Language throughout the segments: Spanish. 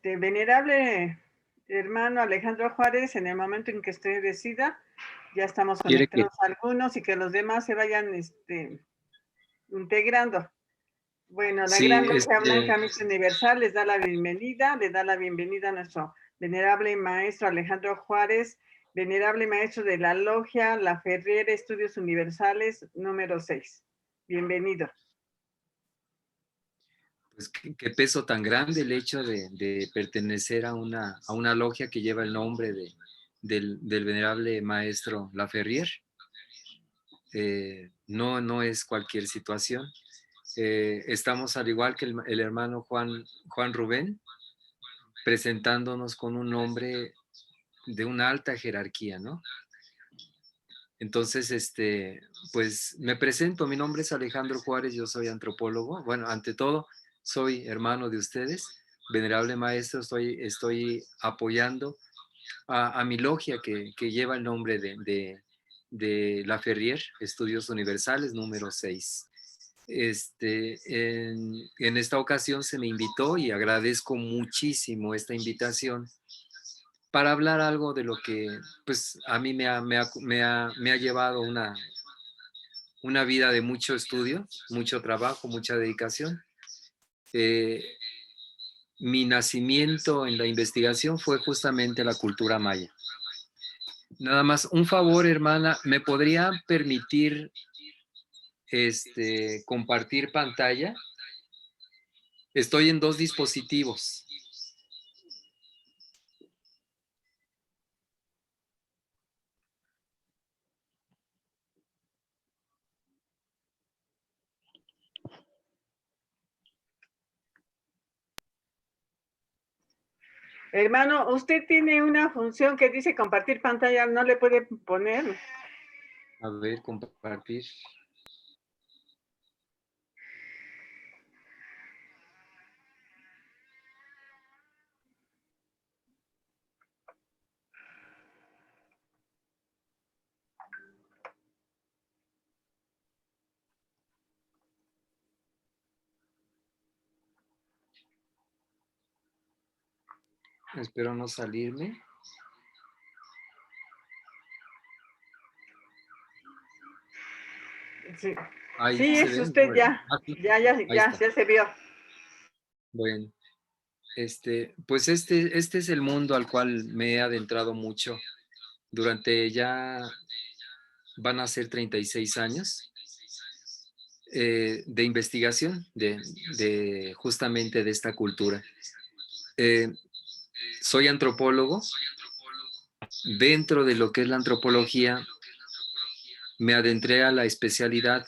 Venerable hermano Alejandro Juárez, en el momento en que usted decida, ya estamos conectados algunos y que los demás se vayan integrando. Bueno, la Gran Logia Blanca Misa Universal les da la bienvenida, le da la bienvenida a nuestro venerable maestro Alejandro Juárez, venerable maestro de la Logia La Ferrier Estudios Universales número 6. Bienvenido. Pues qué peso tan grande el hecho de pertenecer a una logia que lleva el nombre del venerable maestro La Ferrier. No es cualquier situación. Estamos al igual que el hermano Juan Rubén, presentándonos con un nombre de una alta jerarquía, ¿no? Entonces, pues me presento, mi nombre es Alejandro Juárez, yo soy antropólogo. Bueno, ante todo, soy hermano de ustedes, venerable maestro, estoy apoyando a mi logia que lleva el nombre de La Ferrier, Estudios Universales, número 6. En esta ocasión se me invitó y agradezco muchísimo esta invitación para hablar algo de lo que pues a mí me ha llevado una vida de mucho estudio, mucho trabajo, mucha dedicación. Mi nacimiento en la investigación fue justamente la cultura maya. Nada más, un favor, hermana, ¿me podría permitir compartir pantalla? Estoy en 2 dispositivos. Hermano, usted tiene una función que dice compartir pantalla, ¿no le puede poner? A ver, compartir. Espero no salirme. Sí, sí es usted ya. Ya se vio. Bueno, pues este es el mundo al cual me he adentrado mucho. Durante ya van a ser 36 años de investigación justamente de esta cultura. Soy antropólogo. Dentro de lo que es la antropología, me adentré a la especialidad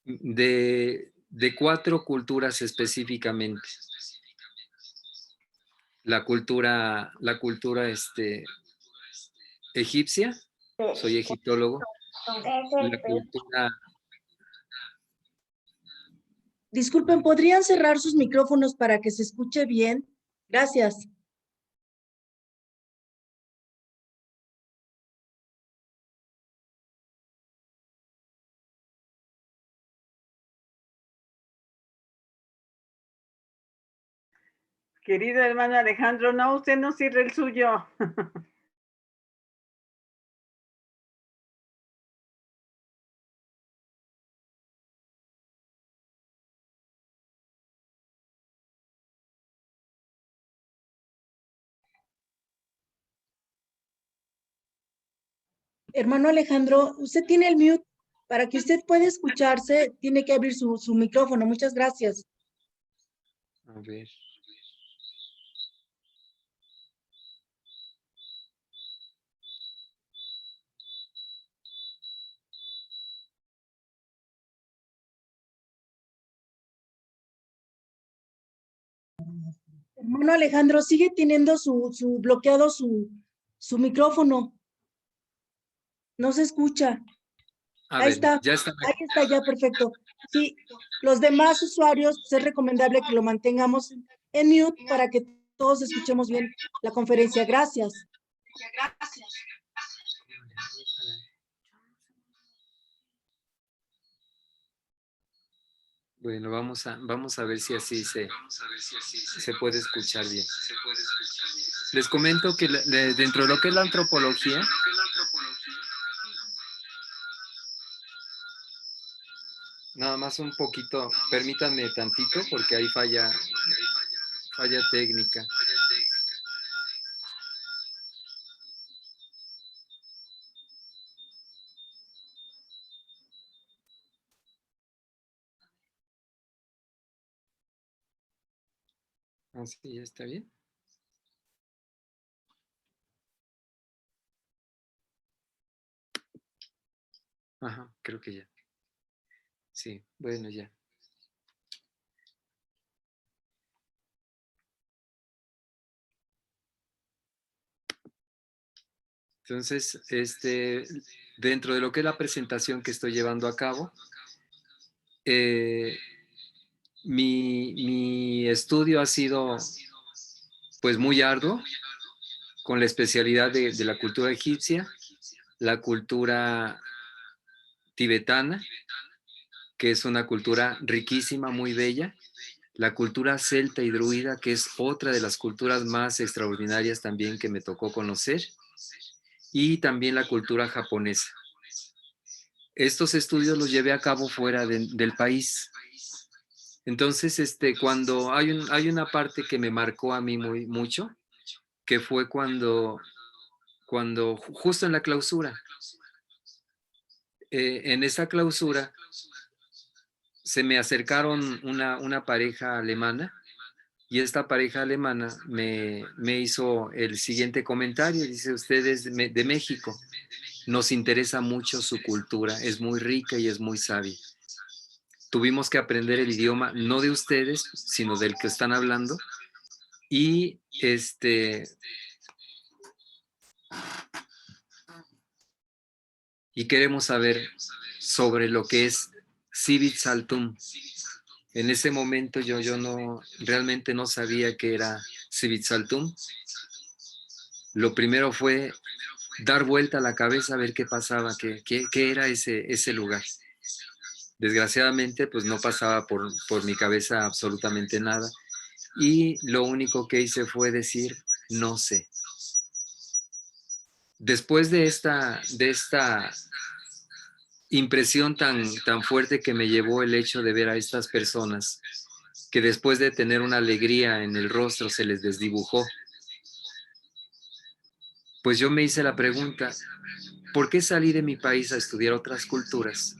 de 4 culturas específicamente. La cultura egipcia, soy egiptólogo. La cultura... Disculpen, ¿podrían cerrar sus micrófonos para que se escuche bien? Gracias. Querido hermano Alejandro, no, usted no cierre el suyo. Hermano Alejandro, usted tiene el mute. Para que usted pueda escucharse, tiene que abrir su micrófono. Muchas gracias. A ver. Hermano Alejandro, sigue teniendo bloqueado su micrófono. No se escucha. Ahí está, ya está. ahí está, ya perfecto. Sí, los demás usuarios, pues, es recomendable que lo mantengamos en mute para que todos escuchemos bien la conferencia. Gracias. Bueno, vamos a ver si así se puede escuchar bien. Les comento que dentro de lo que es la antropología, nada más un poquito, permítanme tantito porque hay falla técnica. Así ya está bien. Ajá, creo que ya. Sí, bueno, ya. Entonces, dentro de lo que es la presentación que estoy llevando a cabo, mi estudio ha sido pues muy arduo, con la especialidad de la cultura egipcia, la cultura tibetana, que es una cultura riquísima, muy bella, la cultura celta y druida, que es otra de las culturas más extraordinarias también que me tocó conocer, y también la cultura japonesa. Estos estudios los llevé a cabo fuera del país. Entonces, cuando hay una parte que me marcó a mí mucho, que fue cuando justo en la clausura, en esa clausura se me acercaron una pareja alemana, y esta pareja alemana me hizo el siguiente comentario. Dice: ustedes de México, nos interesa mucho su cultura, es muy rica y es muy sabia. Tuvimos que aprender el idioma, no de ustedes, sino del que están hablando, y queremos saber sobre lo que es Civitzaltum. En ese momento yo realmente no sabía qué era Civitzaltum. Lo primero fue dar vuelta a la cabeza a ver qué pasaba, qué era ese lugar. Desgraciadamente, pues no pasaba por mi cabeza absolutamente nada. Y lo único que hice fue decir: no sé. Después de esta impresión tan fuerte que me llevó el hecho de ver a estas personas, que después de tener una alegría en el rostro se les desdibujó, pues yo me hice la pregunta: ¿por qué salí de mi país a estudiar otras culturas?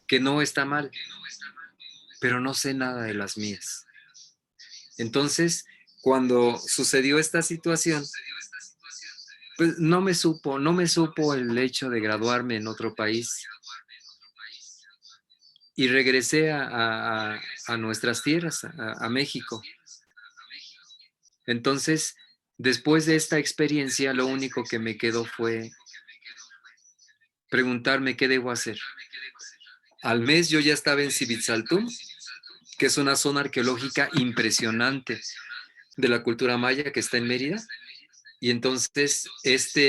Que no está mal, pero no sé nada de las mías. Entonces, cuando sucedió esta situación, pues no me supo el hecho de graduarme en otro país, y regresé a nuestras tierras, a México. Entonces, después de esta experiencia, lo único que me quedó fue preguntarme qué debo hacer. Al mes yo ya estaba en Civitzaltum, que es una zona arqueológica impresionante de la cultura maya que está en Mérida. Y entonces esta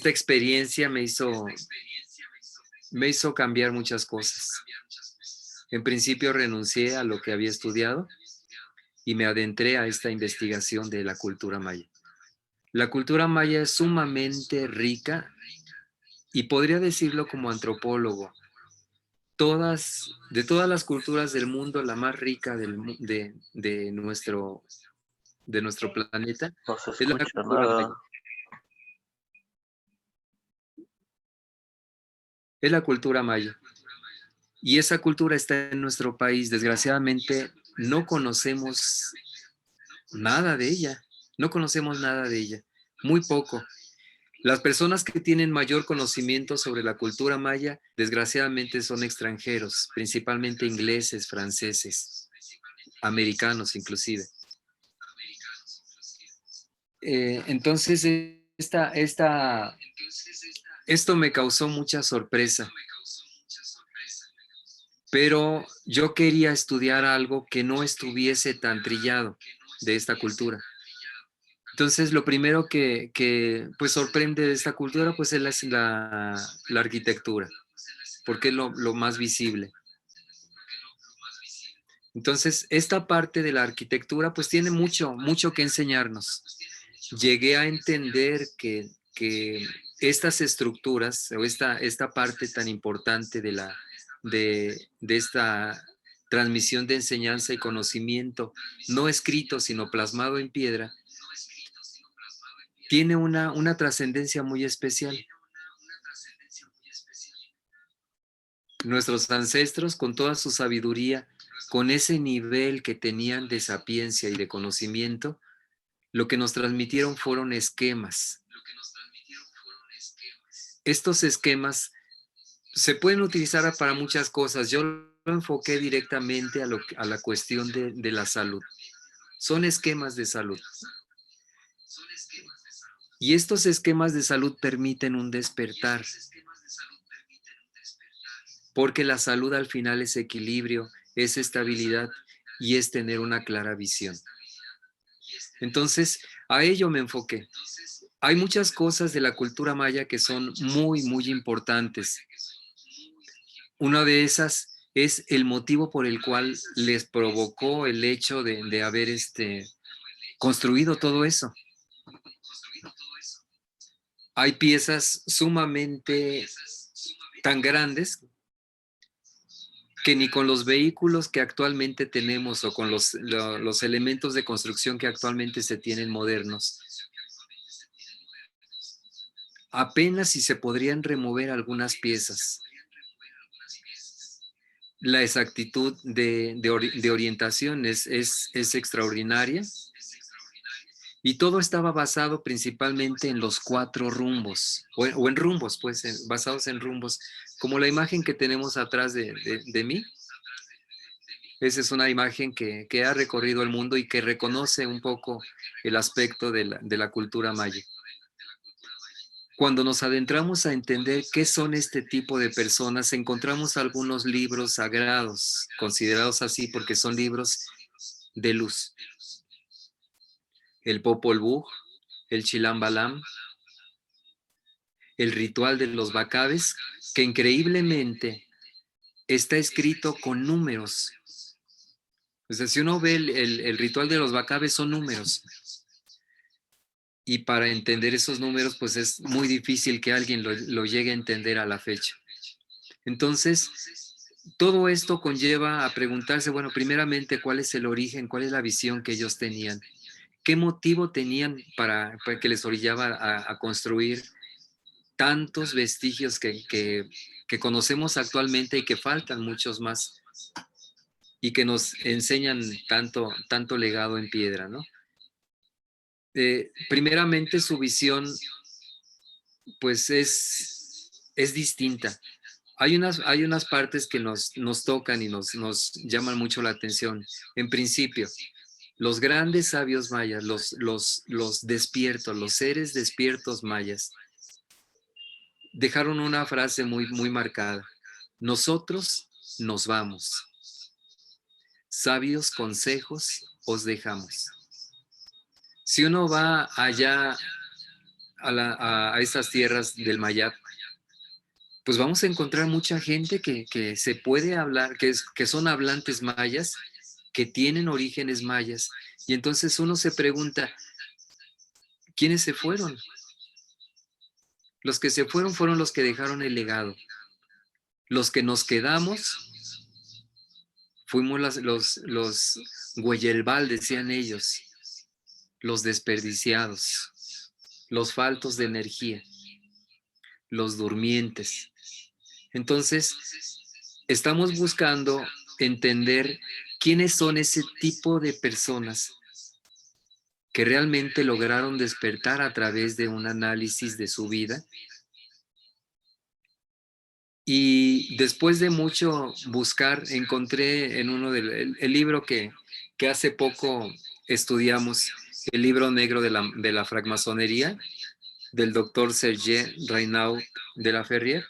experiencia me hizo cambiar muchas cosas. En principio renuncié a lo que había estudiado y me adentré a esta investigación de la cultura maya. La cultura maya es sumamente rica, y podría decirlo como antropólogo: de todas las culturas del mundo, la más rica de nuestro planeta No se es la escucha cultura nada. maya. Es la cultura maya. Y esa cultura está en nuestro país. Desgraciadamente, no conocemos nada de ella. No conocemos nada de ella. Muy poco. Las personas que tienen mayor conocimiento sobre la cultura maya, desgraciadamente, son extranjeros, principalmente ingleses, franceses, americanos inclusive. Entonces, esta Esto me causó mucha sorpresa, pero yo quería estudiar algo que no estuviese tan trillado de esta cultura. Entonces, lo primero que pues sorprende de esta cultura, pues es la arquitectura, porque es lo más visible. Entonces, esta parte de la arquitectura, pues tiene mucho que enseñarnos. Llegué a entender que estas estructuras, o esta parte tan importante de esta transmisión de enseñanza y conocimiento, no escrito, sino plasmado en piedra, tiene una trascendencia muy especial. Nuestros ancestros, con toda su sabiduría, con ese nivel que tenían de sapiencia y de conocimiento, lo que nos transmitieron fueron esquemas. Estos esquemas se pueden utilizar para muchas cosas. Yo lo enfoqué directamente a la cuestión de la salud. Son esquemas de salud. Y estos esquemas de salud permiten un despertar. Porque la salud al final es equilibrio, es estabilidad y es tener una clara visión. Entonces, a ello me enfoqué. Hay muchas cosas de la cultura maya que son muy importantes. Una de esas es el motivo por el cual les provocó el hecho de haber construido todo eso. Hay piezas sumamente tan grandes que ni con los vehículos que actualmente tenemos o con los elementos de construcción que actualmente se tienen modernos, apenas si se podrían remover algunas piezas. La exactitud de orientación es extraordinaria y todo estaba basado principalmente en los 4 rumbos, o en rumbos, pues, basados en rumbos, como la imagen que tenemos atrás de mí. Esa es una imagen que ha recorrido el mundo y que reconoce un poco el aspecto de la cultura maya. Cuando nos adentramos a entender qué son este tipo de personas, encontramos algunos libros sagrados, considerados así porque son libros de luz. El Popol Vuh, el Chilam Balam, el ritual de los Bacabes, que increíblemente está escrito con números. O sea, si uno ve el ritual de los Bacabes, son números. Y para entender esos números, pues es muy difícil que alguien lo llegue a entender a la fecha. Entonces, todo esto conlleva a preguntarse, bueno, primeramente, ¿cuál es el origen? ¿Cuál es la visión que ellos tenían? ¿Qué motivo tenían para que les orillaba a construir tantos vestigios que conocemos actualmente y que faltan muchos más y que nos enseñan tanto legado en piedra, ¿no? Primeramente su visión pues es distinta. Hay unas partes que nos tocan y nos llaman mucho la atención. En principio, los grandes sabios mayas, los despiertos, los seres despiertos mayas, dejaron una frase muy marcada. Nosotros nos vamos. Sabios consejos os dejamos. Si uno va allá a estas tierras del Mayat, pues vamos a encontrar mucha gente que se puede hablar, que son hablantes mayas, que tienen orígenes mayas. Y entonces uno se pregunta, ¿quiénes se fueron? Los que se fueron los que dejaron el legado. Los que nos quedamos fuimos los Güeyelbal, decían ellos, los desperdiciados, los faltos de energía, los durmientes. Entonces, estamos buscando entender quiénes son ese tipo de personas que realmente lograron despertar a través de un análisis de su vida. Y después de mucho buscar, encontré en uno el libro que hace poco estudiamos, el libro negro de la francmasonería, del doctor Serge Raynaud de la Ferrière.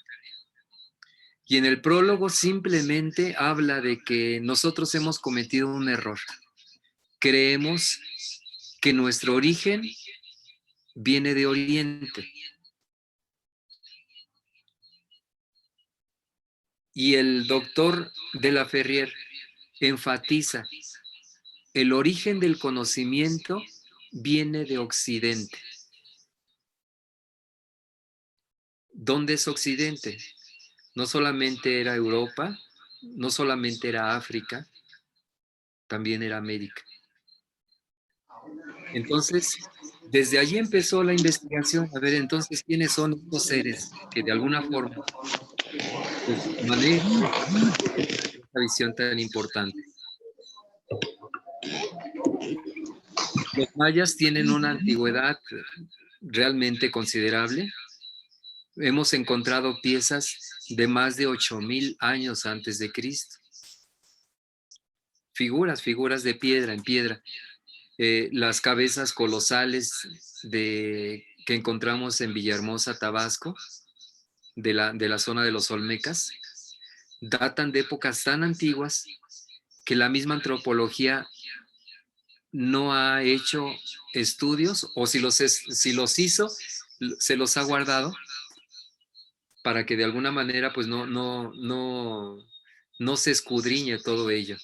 Y en el prólogo simplemente habla de que nosotros hemos cometido un error. Creemos que nuestro origen viene de Oriente. Y el doctor de la Ferrière enfatiza, el origen del conocimiento viene de Occidente. ¿Dónde es Occidente? No solamente era Europa, no solamente era África, también era América. Entonces, desde allí empezó la investigación. A ver, entonces, ¿quiénes son estos seres que de alguna forma pues, manejan esta visión tan importante? Los mayas tienen una antigüedad realmente considerable. Hemos encontrado piezas de más de 8,000 años antes de Cristo. Figuras de piedra, en piedra. Las cabezas colosales que encontramos en Villahermosa, Tabasco, de la zona de los Olmecas, datan de épocas tan antiguas que la misma antropología no ha hecho estudios, o si los hizo, se los ha guardado para que de alguna manera pues no se escudriñe todo ello.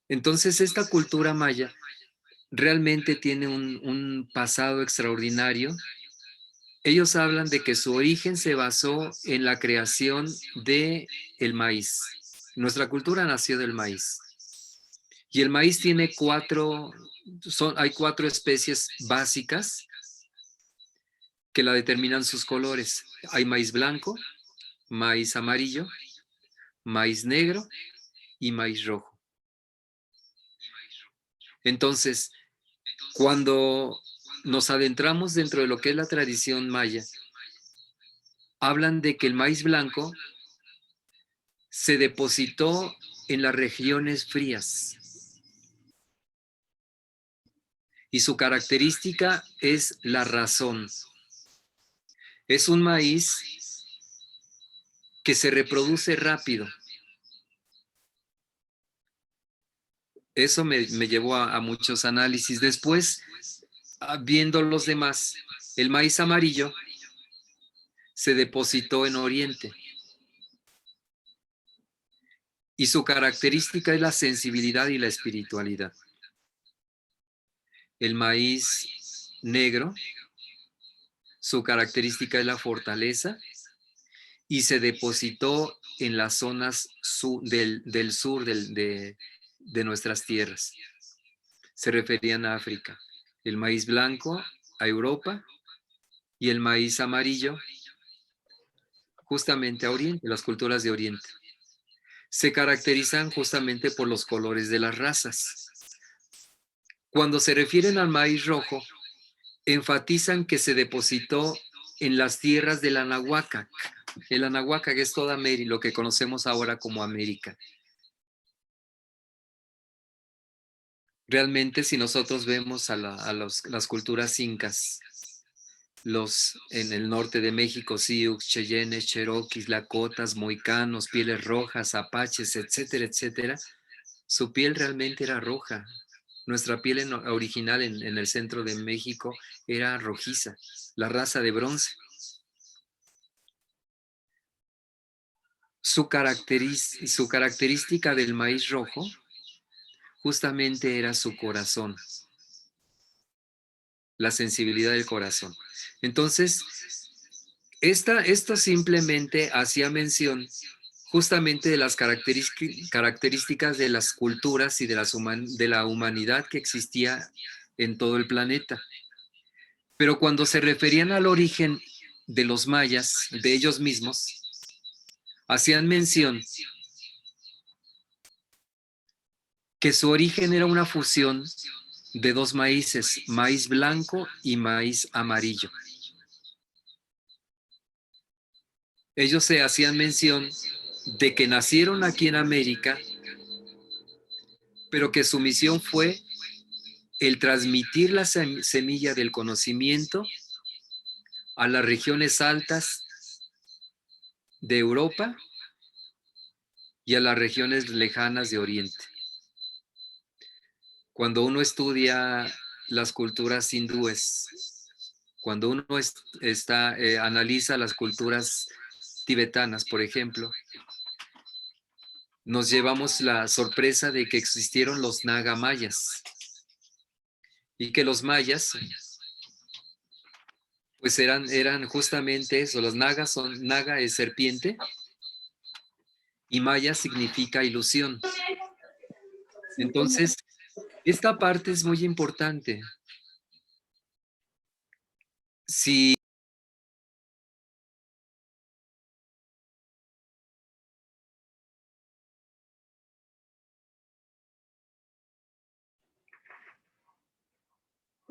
Entonces esta cultura maya realmente tiene un pasado extraordinario. Ellos hablan de que su origen se basó en la creación del maíz. Nuestra cultura nació del maíz. Y el maíz tiene hay 4 especies básicas que la determinan sus colores. Hay maíz blanco, maíz amarillo, maíz negro y maíz rojo. Entonces, cuando nos adentramos dentro de lo que es la tradición maya, hablan de que el maíz blanco se depositó en las regiones frías. Y su característica es la razón. Es un maíz que se reproduce rápido. Eso me llevó a muchos análisis. Después, viendo los demás, el maíz amarillo se depositó en Oriente. Y su característica es la sensibilidad y la espiritualidad. El maíz negro, su característica es la fortaleza y se depositó en las zonas del sur de nuestras tierras. Se referían a África. El maíz blanco a Europa y el maíz amarillo justamente a Oriente, las culturas de Oriente. Se caracterizan justamente por los colores de las razas. Cuando se refieren al maíz rojo, enfatizan que se depositó en las tierras del Anahuacac. El Anahuacac es toda América, lo que conocemos ahora como América. Realmente, si nosotros vemos a las culturas incas, en el norte de México, Sioux, Cheyennes, Cherokees, Lakotas, Moicanos, pieles rojas, apaches, etcétera, etcétera, su piel realmente era roja. Nuestra piel original en el centro de México era rojiza, la raza de bronce. Su característica del maíz rojo justamente era su corazón, la sensibilidad del corazón. Entonces, esto simplemente hacía mención justamente de las características de las culturas y de la humanidad que existía en todo el planeta. Pero cuando se referían al origen de los mayas, de ellos mismos, hacían mención que su origen era una fusión de 2 maíces, maíz blanco y maíz amarillo. Ellos se hacían mención de que nacieron aquí en América, pero que su misión fue el transmitir la semilla del conocimiento a las regiones altas de Europa y a las regiones lejanas de Oriente. Cuando uno estudia las culturas hindúes, cuando uno analiza las culturas tibetanas, por ejemplo, nos llevamos la sorpresa de que existieron los Naga mayas y que los mayas pues eran justamente eso. Los nagas naga es serpiente y maya significa ilusión. Entonces, esta parte es muy importante. Si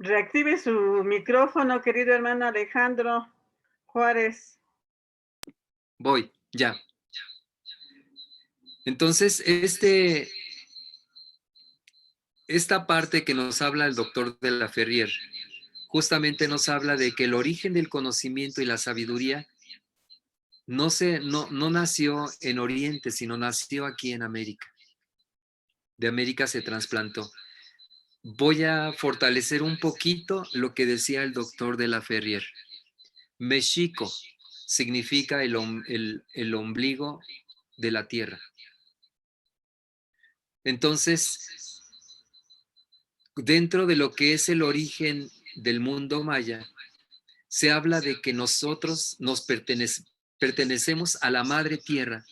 reactive su micrófono, querido hermano Alejandro Juárez. Voy, ya. Entonces, esta parte que nos habla el doctor de la Ferrier, justamente nos habla de que el origen del conocimiento y la sabiduría no nació en Oriente, sino nació aquí en América. De América se trasplantó. Voy a fortalecer un poquito lo que decía el doctor de la Ferrier. Mexico significa el ombligo de la tierra. Entonces, dentro de lo que es el origen del mundo maya, se habla de que nosotros nos pertenecemos a la madre tierra,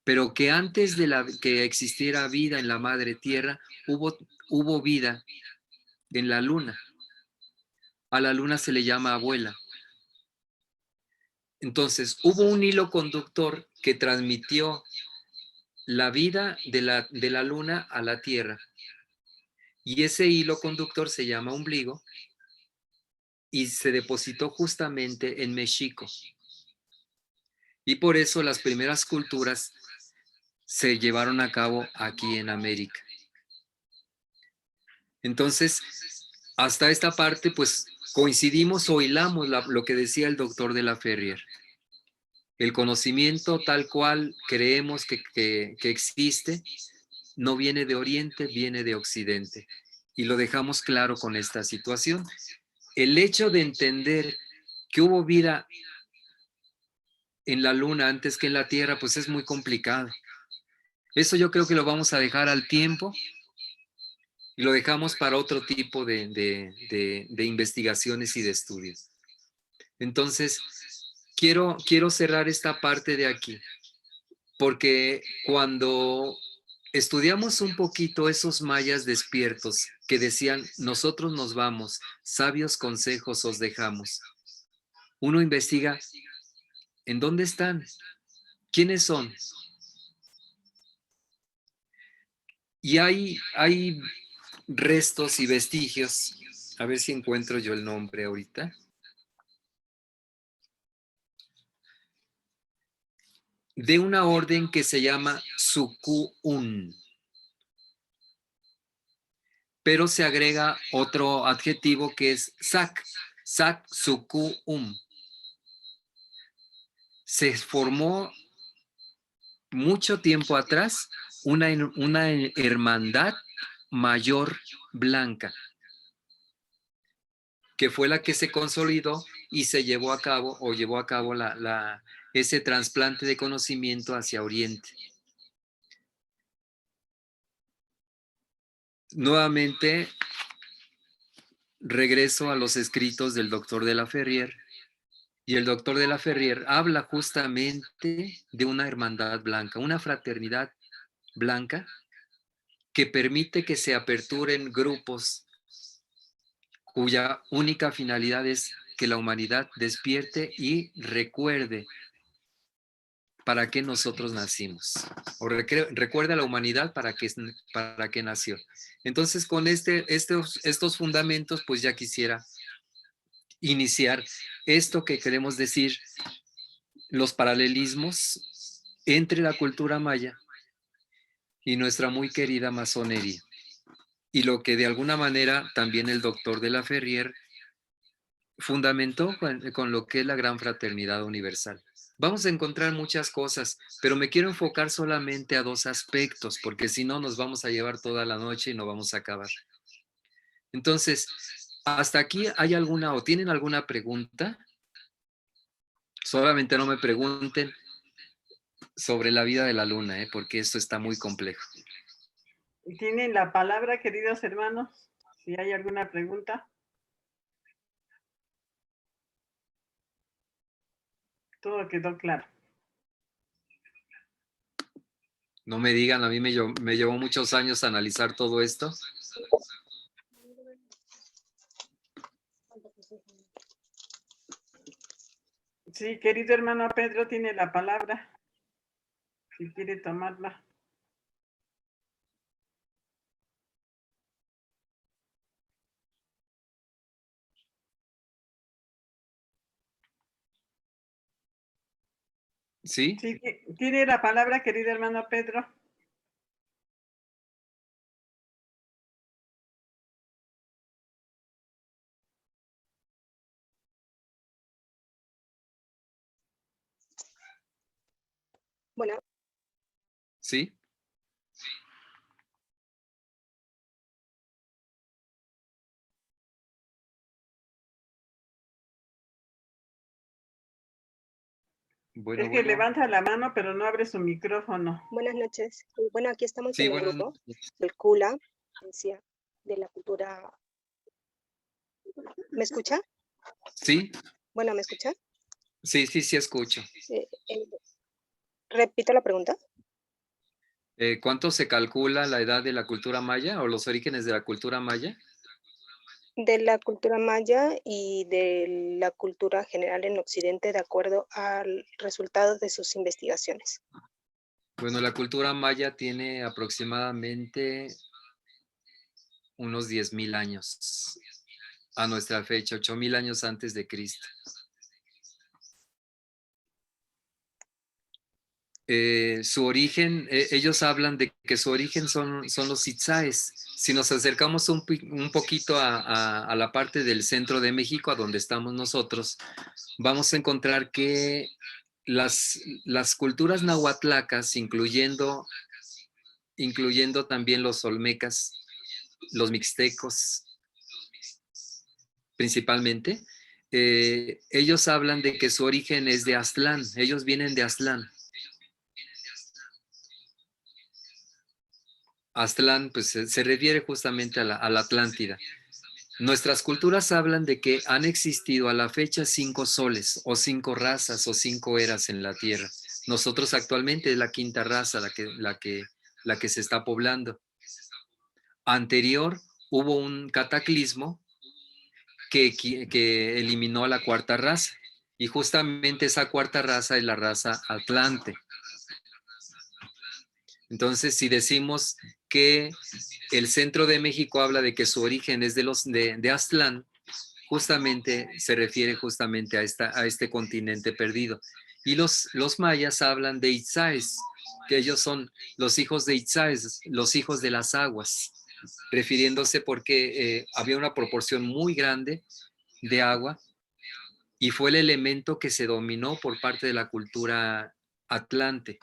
pero que antes de que existiera vida en la madre tierra, hubo vida en la luna. A la luna se le llama abuela. Entonces, hubo un hilo conductor que transmitió la vida de la luna a la tierra. Y ese hilo conductor se llama ombligo y se depositó justamente en México. Y por eso las primeras culturas se llevaron a cabo aquí en América. Entonces, hasta esta parte, pues coincidimos o hilamos lo que decía el doctor de la Ferrier. El conocimiento tal cual creemos que existe, no viene de Oriente, viene de Occidente. Y lo dejamos claro con esta situación. El hecho de entender que hubo vida en la luna antes que en la tierra, pues es muy complicado. Eso yo creo que lo vamos a dejar al tiempo y lo dejamos para otro tipo de investigaciones y de estudios. Entonces, quiero cerrar esta parte de aquí, porque cuando estudiamos un poquito esos mayas despiertos que decían, nosotros nos vamos, sabios consejos os dejamos, uno investiga, ¿en dónde están? ¿Quiénes son? Y hay restos y vestigios, a ver si encuentro yo el nombre ahorita. De una orden que se llama Suku-un. Pero se agrega otro adjetivo que es Sak Suku-um. Se formó mucho tiempo atrás una hermandad mayor blanca, que fue la que se consolidó y se llevó a cabo ese trasplante de conocimiento hacia Oriente. Nuevamente, regreso a los escritos del doctor de la Ferrier, y el doctor de la Ferrier habla justamente de una hermandad blanca, una fraternidad blanca que permite que se aperturen grupos cuya única finalidad es que la humanidad despierte y recuerde para qué nosotros nacimos, o recuerda a la humanidad para qué nació. Entonces, con estos fundamentos, pues ya quisiera iniciar esto que queremos decir, los paralelismos entre la cultura maya y nuestra muy querida masonería, y lo que de alguna manera también el doctor de la Ferrier fundamentó con lo que es la gran fraternidad universal. Vamos a encontrar muchas cosas, pero me quiero enfocar solamente a dos aspectos, porque si no nos vamos a llevar toda la noche y no vamos a acabar. Entonces, hasta aquí hay alguna o tienen alguna pregunta. Solamente no me pregunten sobre la vida de la luna, porque esto está muy complejo. Tienen la palabra, queridos hermanos, si hay alguna pregunta. Todo quedó claro. No me digan, a mí me llevó muchos años analizar todo esto. Sí, querido hermano Pedro tiene la palabra, si quiere tomarla. ¿Sí? Sí, tiene la palabra, querido hermano Pedro. Bueno. ¿Sí? Bueno, Es que levanta la mano, pero no abre su micrófono. Buenas noches. Bueno, aquí estamos sí, en el grupo del CULA, de la cultura. ¿Me escucha? Sí. Bueno, ¿me escucha? Sí, escucho. Repito la pregunta. ¿Cuánto se calcula la edad de la cultura maya o los orígenes de la cultura maya? De la cultura maya y de la cultura general en Occidente, de acuerdo al resultado de sus investigaciones. Bueno, la cultura maya tiene aproximadamente unos 10,000 años a nuestra fecha, 8,000 años antes de Cristo. Su origen, ellos hablan de que su origen son los Itzáes. Si nos acercamos un poquito a la parte del centro de México, a donde estamos nosotros, vamos a encontrar que las culturas nahuatlacas, incluyendo también los olmecas, los mixtecos, principalmente, ellos hablan de que su origen es de Aztlán, ellos vienen de Aztlán. Aztlán, pues se refiere justamente a la Atlántida. Nuestras culturas hablan de que han existido a la fecha 5 soles, o 5 razas, o 5 eras en la Tierra. Nosotros actualmente es la quinta raza la que se está poblando. Anterior hubo un cataclismo que eliminó a la cuarta raza, y justamente esa cuarta raza es la raza Atlante. Entonces, si decimos que el centro de México habla de que su origen es de Aztlán, justamente se refiere justamente a este continente perdido. Y los mayas hablan de Itzáes, que ellos son los hijos de Itzáes, los hijos de las aguas, refiriéndose porque había una proporción muy grande de agua y fue el elemento que se dominó por parte de la cultura atlante.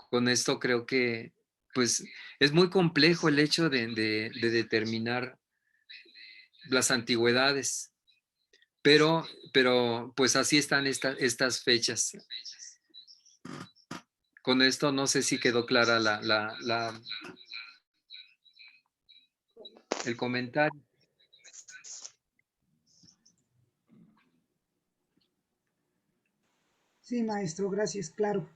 Con esto creo que pues es muy complejo el hecho de determinar las antigüedades, pero pues así están estas fechas. Con esto no sé si quedó clara el comentario. Sí, maestro, gracias, claro.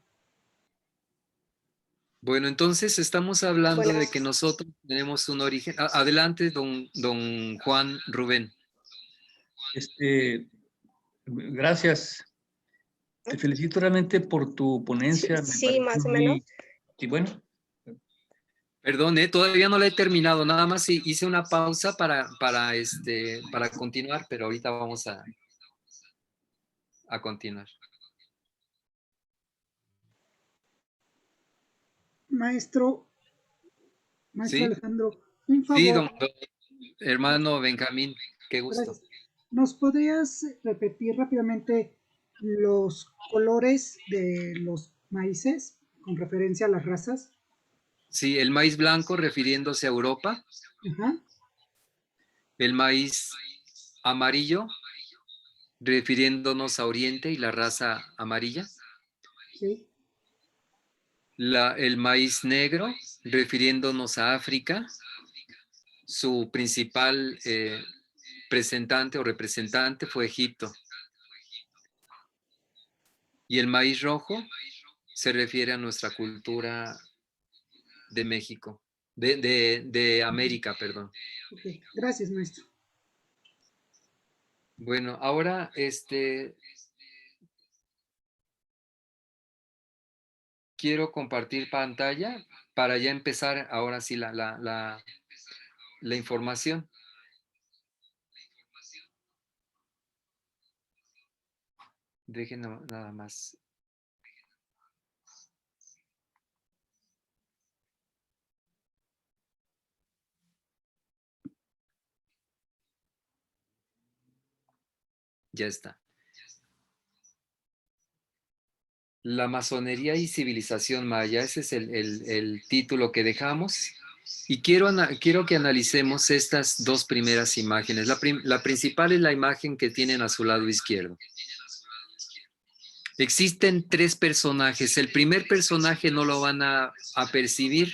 Bueno, entonces estamos hablando de que nosotros tenemos un origen. Adelante, don Juan Rubén. Gracias. Te felicito realmente por tu ponencia. Sí, más o menos. Sí, bueno. Perdón, todavía no la he terminado. Nada más hice una pausa para continuar, pero ahorita vamos a continuar. Maestro ¿Sí? Alejandro, un favor. Sí, don hermano Benjamín, qué gusto. Gracias. ¿Nos podrías repetir rápidamente los colores de los maíces con referencia a las razas? Sí, el maíz blanco refiriéndose a Europa, Ajá, el maíz amarillo refiriéndonos a Oriente y la raza amarilla, sí, el maíz negro refiriéndonos a África, su principal presentante o representante fue Egipto, y el maíz rojo se refiere a nuestra cultura de México, de América, perdón. ok. Gracias, maestro. Bueno, ahora quiero compartir pantalla para ya empezar ahora sí la información. Dejen nada más. Ya está. La masonería y civilización maya, ese es el título que dejamos. Y quiero que analicemos estas dos primeras imágenes. La principal es la imagen que tienen a su lado izquierdo. Existen tres personajes. El primer personaje no lo van a percibir.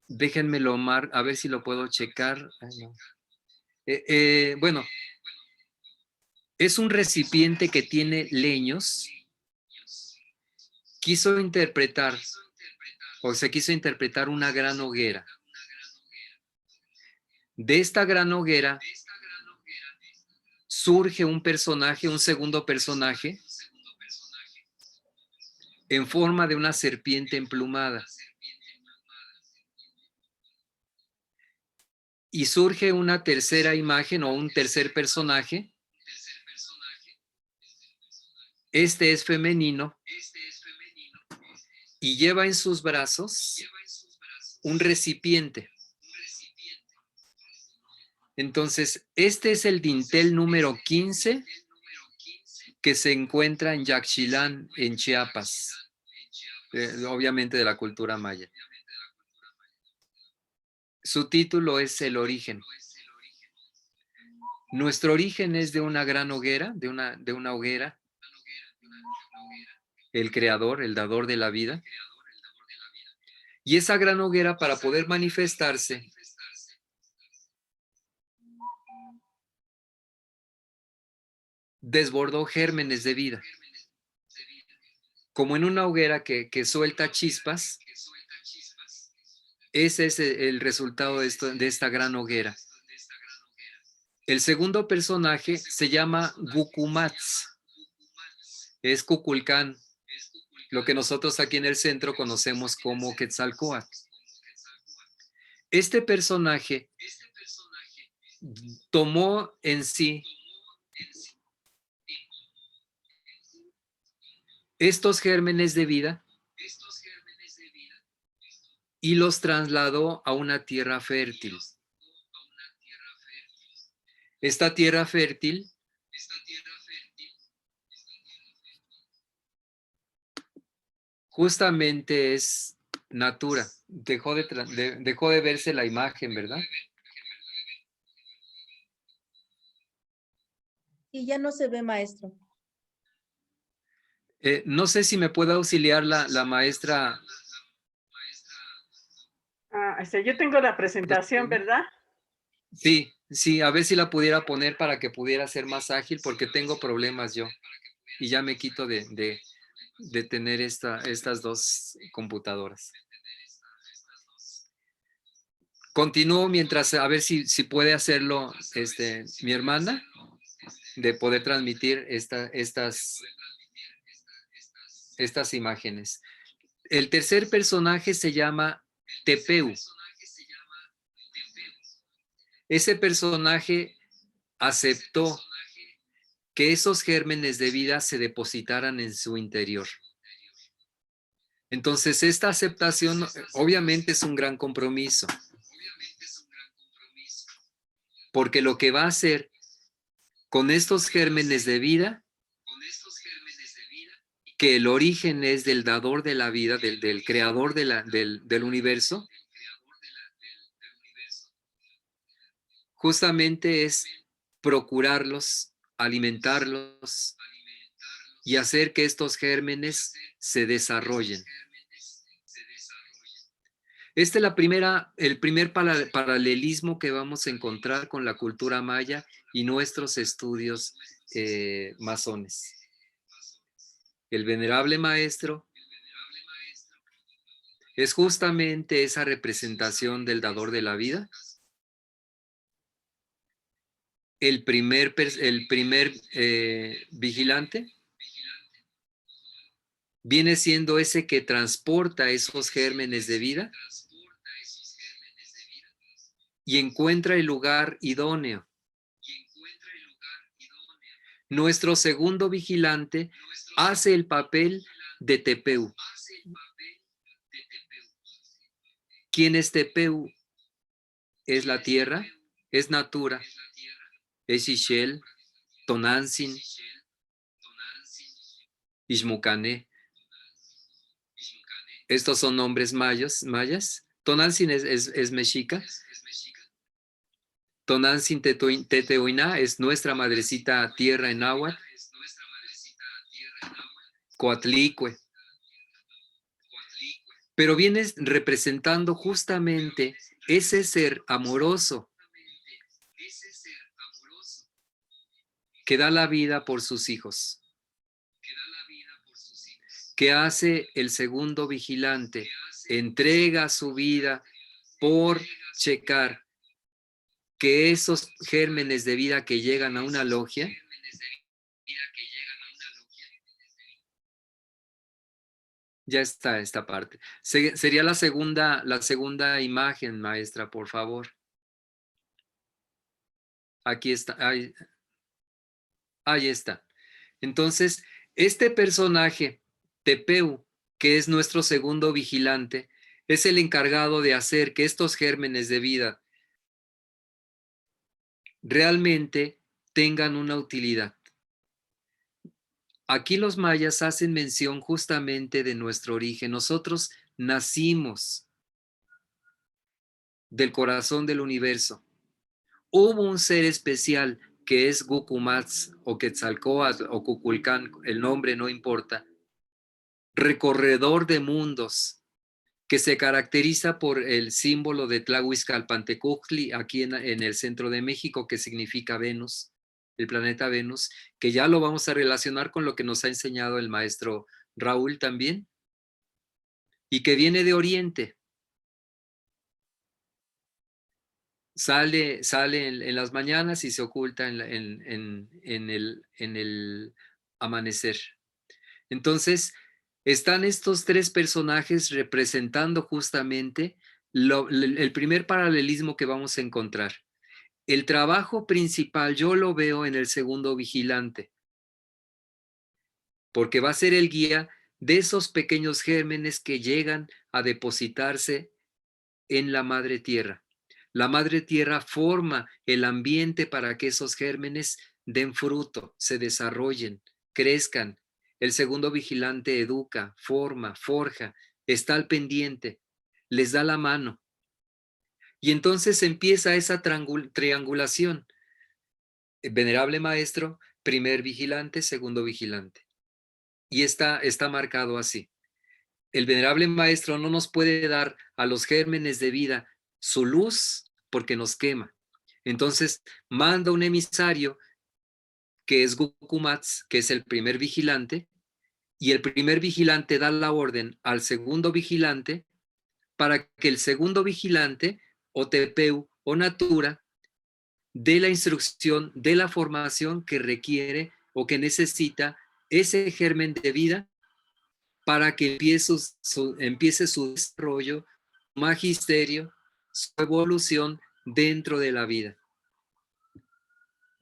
Déjenmelo a ver si lo puedo checar. Ay, no. Bueno, es un recipiente que tiene leños. Se quiso interpretar una gran hoguera. De esta gran hoguera surge un personaje, un segundo personaje, en forma de una serpiente emplumada. Y surge una tercera imagen o un tercer personaje. Este es femenino y lleva en sus brazos un recipiente. Entonces, este es el dintel número 15 que se encuentra en Yaxchilán, en Chiapas, obviamente de la cultura maya. Su título es El origen. Nuestro origen es de una gran hoguera, de una hoguera. El creador, el dador de la vida. Y esa gran hoguera, para poder manifestarse, desbordó gérmenes de vida. Como en una hoguera que suelta chispas, ese es el resultado de esta gran hoguera. El segundo personaje se llama Gucumatz. Es Cuculcán, lo que nosotros aquí en el centro conocemos como Quetzalcóatl. Este personaje tomó en sí estos gérmenes de vida y los trasladó a una tierra fértil. Esta tierra fértil justamente es Natura. Dejó de verse la imagen, ¿verdad? Y ya no se ve, maestro. No sé si me puede auxiliar la maestra. Yo tengo la presentación, ¿verdad? Sí, a ver si la pudiera poner para que pudiera ser más ágil, porque tengo problemas yo. Y ya me quito de tener estas dos computadoras. Continúo mientras, a ver si puede hacerlo mi hermana, de poder transmitir estas imágenes. El tercer personaje se llama Tepeu. Ese personaje aceptó que esos gérmenes de vida se depositaran en su interior. Entonces, esta aceptación obviamente es un gran compromiso, porque lo que va a hacer con estos gérmenes de vida, que el origen es del dador de la vida, del creador del universo, justamente es procurarlos, alimentarlos y hacer que estos gérmenes se desarrollen. Este es el primer paralelismo que vamos a encontrar con la cultura maya y nuestros estudios masones. El venerable maestro es justamente esa representación del dador de la vida. El primer vigilante viene siendo ese que transporta esos gérmenes de vida y encuentra el lugar idóneo. Nuestro segundo vigilante hace el papel de Tepeu. ¿Quién es Tepeu? Es la tierra, es Natura, es Ixchel, Tonantzin, Ixmucané. Estos son nombres mayas. Tonantzin es mexica. Tonantzin Tetehuiná es nuestra madrecita tierra en náhuatl. Coatlicue. Pero vienes representando justamente ese ser amoroso que da la vida por sus hijos, que hace el segundo vigilante, entrega su vida por checar que esos gérmenes de vida que llegan a una logia ya está esta parte. Sería la segunda imagen, maestra, por favor. Aquí está. Ahí está. Entonces, este personaje, Tepeu, que es nuestro segundo vigilante, es el encargado de hacer que estos gérmenes de vida realmente tengan una utilidad. Aquí los mayas hacen mención justamente de nuestro origen. Nosotros nacimos del corazón del universo. Hubo un ser especial que es Gucumatz o Quetzalcóatl o Cuculcán, el nombre no importa, recorredor de mundos, que se caracteriza por el símbolo de Tlahuizcalpantecutli aquí en el centro de México, que significa Venus, el planeta Venus, que ya lo vamos a relacionar con lo que nos ha enseñado el maestro Raúl también, y que viene de Oriente. Sale en las mañanas y se oculta en el amanecer. Entonces, están estos tres personajes representando justamente el primer paralelismo que vamos a encontrar. El trabajo principal yo lo veo en el segundo vigilante, porque va a ser el guía de esos pequeños gérmenes que llegan a depositarse en la madre tierra. La madre tierra forma el ambiente para que esos gérmenes den fruto, se desarrollen, crezcan. El segundo vigilante educa, forma, forja, está al pendiente, les da la mano. Y entonces empieza esa triangulación. Venerable maestro, primer vigilante, segundo vigilante. Y está marcado así. El venerable maestro no nos puede dar a los gérmenes de vida su luz porque nos quema. Entonces manda un emisario que es Gucumatz, que es el primer vigilante, y el primer vigilante da la orden al segundo vigilante para que el segundo vigilante, o Tepeu o Natura, dé la instrucción de la formación que requiere o que necesita ese germen de vida para que empiece su desarrollo, magisterio, su evolución dentro de la vida.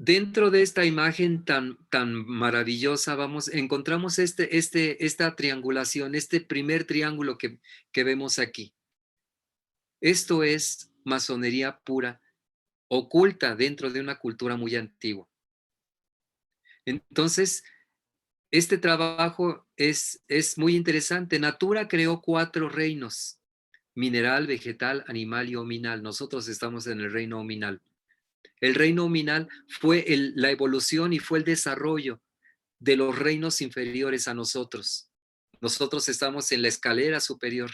Dentro de esta imagen tan maravillosa, encontramos esta triangulación, este primer triángulo que vemos aquí. Esto es masonería pura, oculta dentro de una cultura muy antigua. Entonces, este trabajo es muy interesante. Natura creó 4 reinos: mineral, vegetal, animal y ominal. Nosotros estamos en el reino ominal. El reino ominal fue la evolución y fue el desarrollo de los reinos inferiores a nosotros. Nosotros estamos en la escalera superior,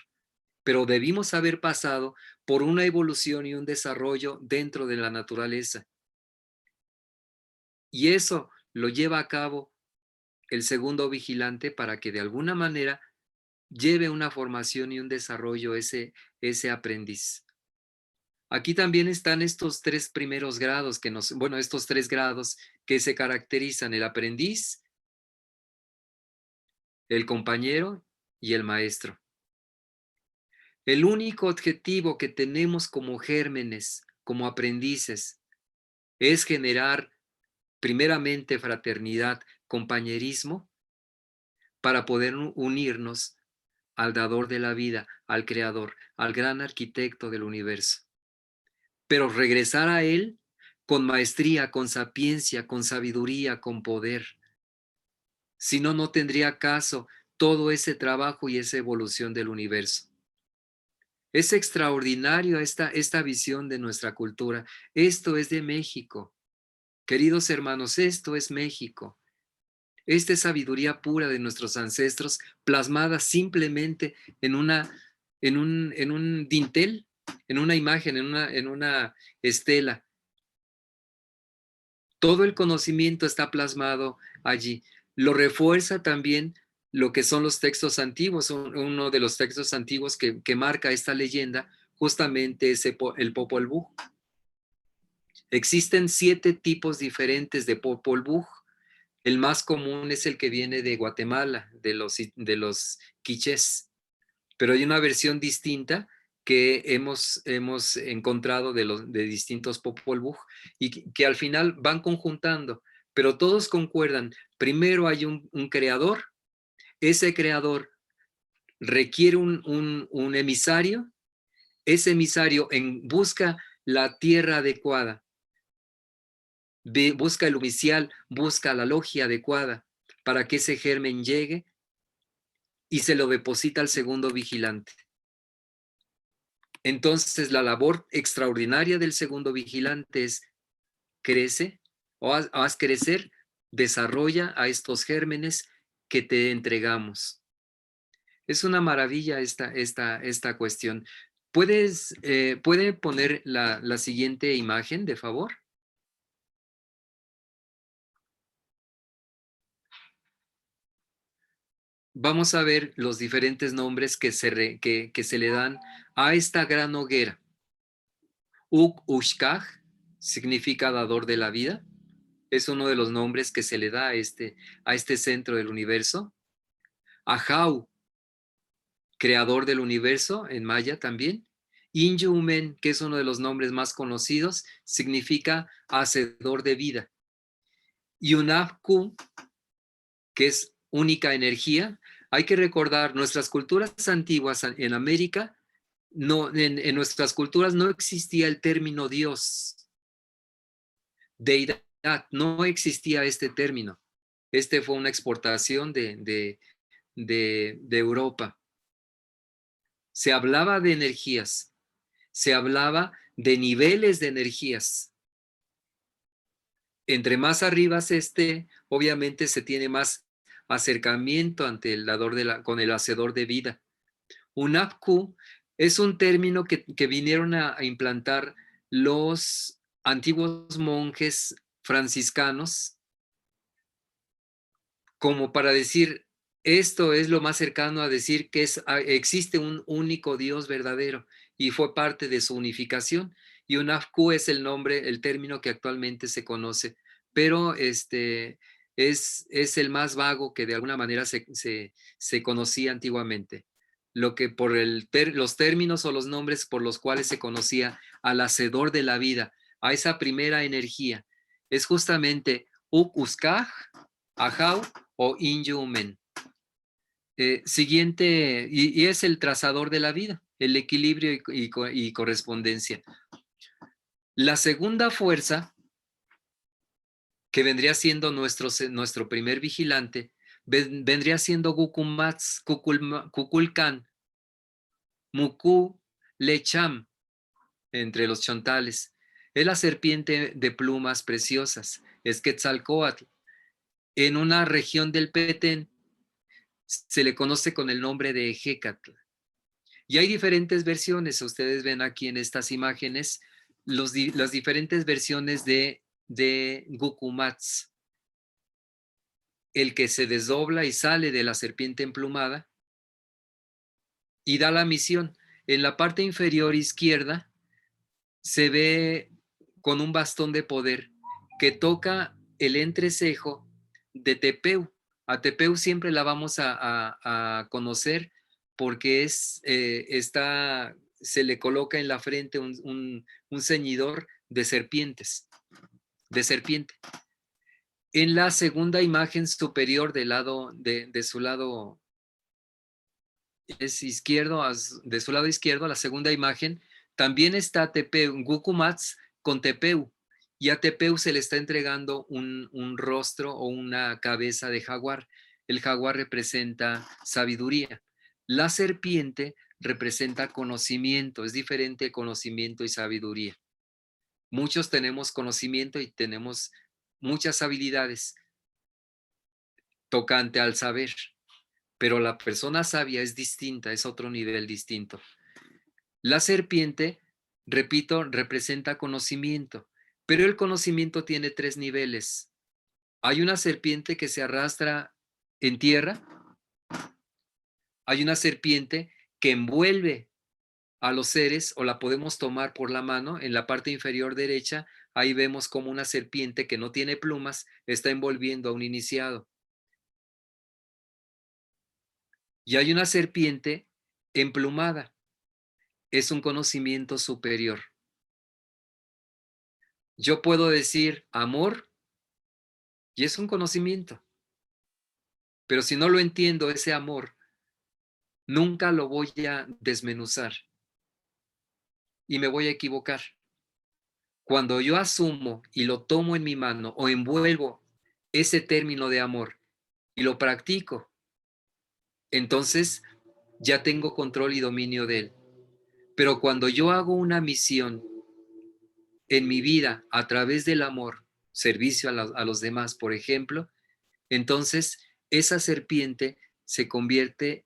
pero debimos haber pasado por una evolución y un desarrollo dentro de la naturaleza. Y eso lo lleva a cabo el segundo vigilante para que de alguna manera lleve una formación y un desarrollo ese aprendiz. Aquí también están estos 3 primeros grados estos 3 grados que se caracterizan: el aprendiz, el compañero y el maestro. El único objetivo que tenemos como gérmenes, como aprendices, es generar primeramente fraternidad, compañerismo, para poder unirnos al dador de la vida, al creador, al gran arquitecto del universo. Pero regresar a él con maestría, con sapiencia, con sabiduría, con poder. Si no, no tendría caso todo ese trabajo y esa evolución del universo. Es extraordinario esta visión de nuestra cultura. Esto es de México. Queridos hermanos, esto es México. Esta es sabiduría pura de nuestros ancestros, plasmada simplemente en un dintel, en una imagen, en una estela. Todo el conocimiento está plasmado allí. Lo refuerza también lo que son los textos antiguos. Uno de los textos antiguos que marca esta leyenda justamente es el Popol Vuh. Existen 7 tipos diferentes de Popol Vuh. El más común es el que viene de Guatemala, de los quichés, pero hay una versión distinta que hemos encontrado de distintos Popol Vuh y que al final van conjuntando, pero todos concuerdan. Primero hay un creador, ese creador requiere un emisario, ese emisario busca la tierra adecuada, busca el oficial, busca la logia adecuada para que ese germen llegue y se lo deposita al segundo vigilante. Entonces, la labor extraordinaria del segundo vigilante es: crece, o haz crecer, desarrolla a estos gérmenes que te entregamos. Es una maravilla esta cuestión. ¿Puede poner la siguiente imagen, de favor? Vamos a ver los diferentes nombres que se le dan a esta gran hoguera. Uk-Ushkaj significa dador de la vida. Es uno de los nombres que se le da a este centro del universo. Ahau, creador del universo, en maya también. Inyu-Umen, que es uno de los nombres más conocidos, significa hacedor de vida. Yunab-Ku, que es única energía. Hay que recordar, nuestras culturas antiguas en América, en nuestras culturas no existía el término Dios, deidad, no existía este término. Este fue una exportación de Europa. Se hablaba de energías, se hablaba de niveles de energías. Entre más arriba se esté, obviamente se tiene más acercamiento ante el dador con el hacedor de vida. Unapku es un término que vinieron a implantar los antiguos monjes franciscanos como para decir: esto es lo más cercano a decir que existe un único Dios verdadero, y fue parte de su unificación. Y Unapku es el término que actualmente se conoce, pero es el más vago que de alguna manera se conocía antiguamente. Lo que por los términos o los nombres por los cuales se conocía al hacedor de la vida, a esa primera energía, es justamente Uk-Uskaj, Ahau o Inyu-Umen. Siguiente, y es el trazador de la vida, el equilibrio y correspondencia. La segunda fuerza que vendría siendo nuestro primer vigilante, vendría siendo Gukumats, Kukulkan, Muku, Lecham, entre los chontales. Es la serpiente de plumas preciosas, es Quetzalcóatl. En una región del Petén se le conoce con el nombre de Ejecatl. Y hay diferentes versiones, ustedes ven aquí en estas imágenes las diferentes versiones de Gukumats. El que se desdobla y sale de la serpiente emplumada y da la misión. En la parte inferior izquierda se ve con un bastón de poder que toca el entrecejo de Tepeu. A Tepeu siempre la vamos a conocer porque se le coloca en la frente un ceñidor de serpientes, de serpiente. En la segunda imagen superior de su lado izquierdo, de su lado izquierdo, la segunda imagen, también está Tepeu, Gukumats con Tepeu, y a Tepeu se le está entregando un rostro o una cabeza de jaguar. El jaguar representa sabiduría. La serpiente representa conocimiento, es diferente conocimiento y sabiduría. Muchos tenemos conocimiento y tenemos muchas habilidades tocante al saber, pero la persona sabia es distinta, es otro nivel distinto. La serpiente, repito, representa conocimiento, pero el conocimiento tiene 3 niveles. Hay una serpiente que se arrastra en tierra, hay una serpiente que envuelve a los seres o la podemos tomar por la mano. En la parte inferior derecha, ahí vemos como una serpiente que no tiene plumas está envolviendo a un iniciado. Y hay una serpiente emplumada. Es un conocimiento superior. Yo puedo decir amor y es un conocimiento. Pero si no lo entiendo, ese amor, nunca lo voy a desmenuzar y me voy a equivocar. Cuando yo asumo y lo tomo en mi mano o envuelvo ese término de amor y lo practico, entonces ya tengo control y dominio de él. Pero cuando yo hago una misión en mi vida a través del amor, servicio a los demás, por ejemplo, entonces esa serpiente se convierte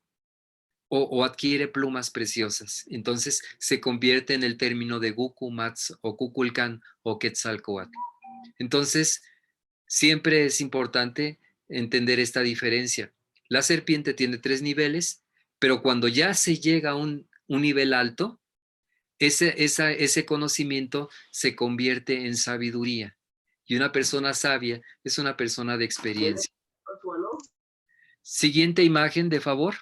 o adquiere plumas preciosas. Entonces se convierte en el término de Gukumats o Kukulkan o Quetzalcóatl. Entonces, siempre es importante entender esta diferencia. La serpiente tiene 3 niveles, pero cuando ya se llega a un nivel alto, ese conocimiento se convierte en sabiduría. Y una persona sabia es una persona de experiencia. Siguiente imagen, de favor.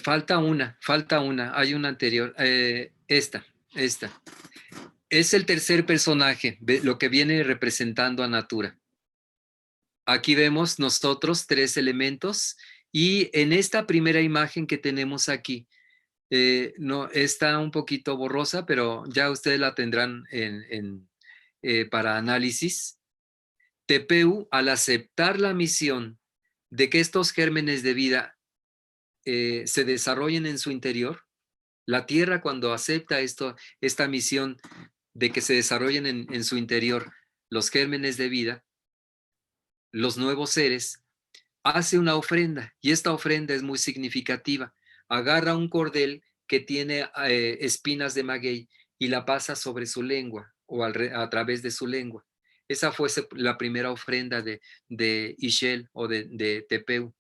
Falta una, hay una anterior. Esta. Es el tercer personaje, lo que viene representando a Natura. Aquí vemos nosotros 3 elementos y en esta primera imagen que tenemos aquí, no, está un poquito borrosa, pero ya ustedes la tendrán para análisis. Tepeu, al aceptar la misión de que estos gérmenes de vida se desarrollen en su interior, la Tierra cuando acepta esta misión de que se desarrollen en su interior los gérmenes de vida, los nuevos seres, hace una ofrenda y esta ofrenda es muy significativa. Agarra un cordel que tiene espinas de maguey y la pasa sobre su lengua o a través de su lengua. Esa fue la primera ofrenda de Ixchel o de Tepeu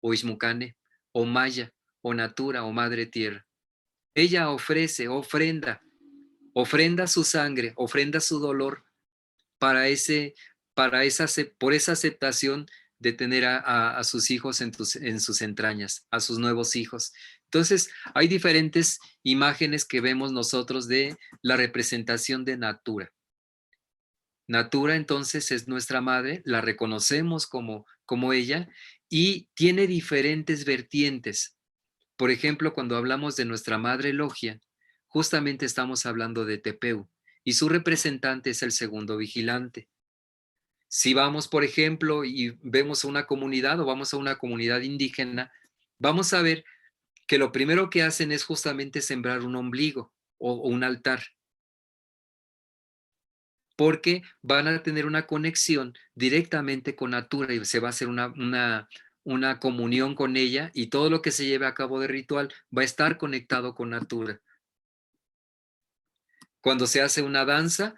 o Ixmucane o Maya o Natura o Madre Tierra. Ella ofrenda su sangre, ofrenda su dolor por esa aceptación de tener a sus hijos en sus entrañas, a sus nuevos hijos. Entonces, hay diferentes imágenes que vemos nosotros de la representación de Natura. Natura, entonces, es nuestra madre, la reconocemos como ella y tiene diferentes vertientes. Por ejemplo, cuando hablamos de nuestra madre logia, justamente estamos hablando de Tepeu y su representante es el segundo vigilante. Si vamos, por ejemplo, y vemos a una comunidad o vamos a una comunidad indígena, vamos a ver que lo primero que hacen es justamente sembrar un ombligo o un altar, porque van a tener una conexión directamente con Natura y se va a hacer una comunión con ella y todo lo que se lleve a cabo de ritual va a estar conectado con Natura. Cuando se hace una danza,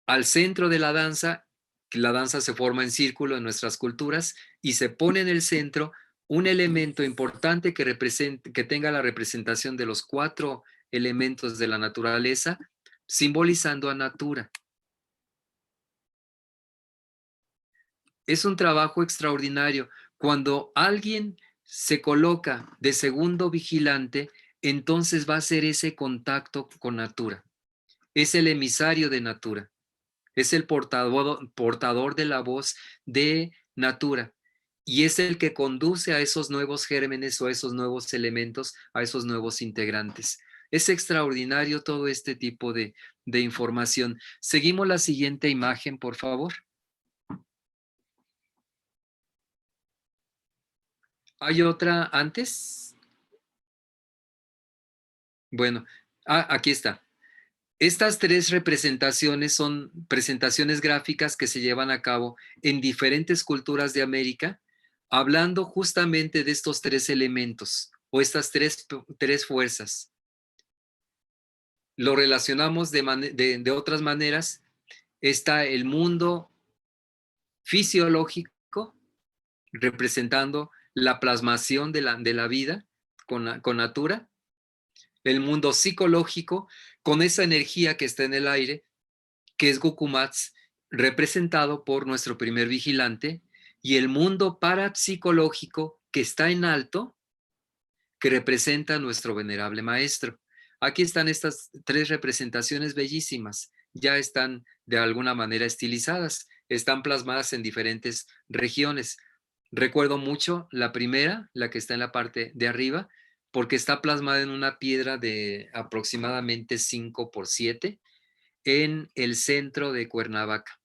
al centro de la danza se forma en círculo en nuestras culturas y se pone en el centro un elemento importante que tenga la representación de los 4 elementos de la naturaleza, simbolizando a Natura. Es un trabajo extraordinario. Cuando alguien se coloca de segundo vigilante, entonces va a ser ese contacto con Natura. Es el emisario de Natura. Es el portador de la voz de Natura. Y es el que conduce a esos nuevos gérmenes o a esos nuevos elementos, a esos nuevos integrantes. Es extraordinario todo este tipo de información. Seguimos la siguiente imagen, por favor. ¿Hay otra antes? Bueno, aquí está. Estas 3 representaciones son presentaciones gráficas que se llevan a cabo en diferentes culturas de América, hablando justamente de estos 3 elementos o estas tres fuerzas. Lo relacionamos de otras maneras. Está el mundo fisiológico, representando la plasmación de la vida con Natura. El mundo psicológico, con esa energía que está en el aire, que es Gucumatz, representado por nuestro primer vigilante, y el mundo parapsicológico, que está en alto, que representa a nuestro venerable maestro. Aquí están estas 3 representaciones bellísimas, ya están de alguna manera estilizadas, están plasmadas en diferentes regiones. Recuerdo mucho la primera, la que está en la parte de arriba, porque está plasmada en una piedra de aproximadamente 5x7 en el centro de Cuernavaca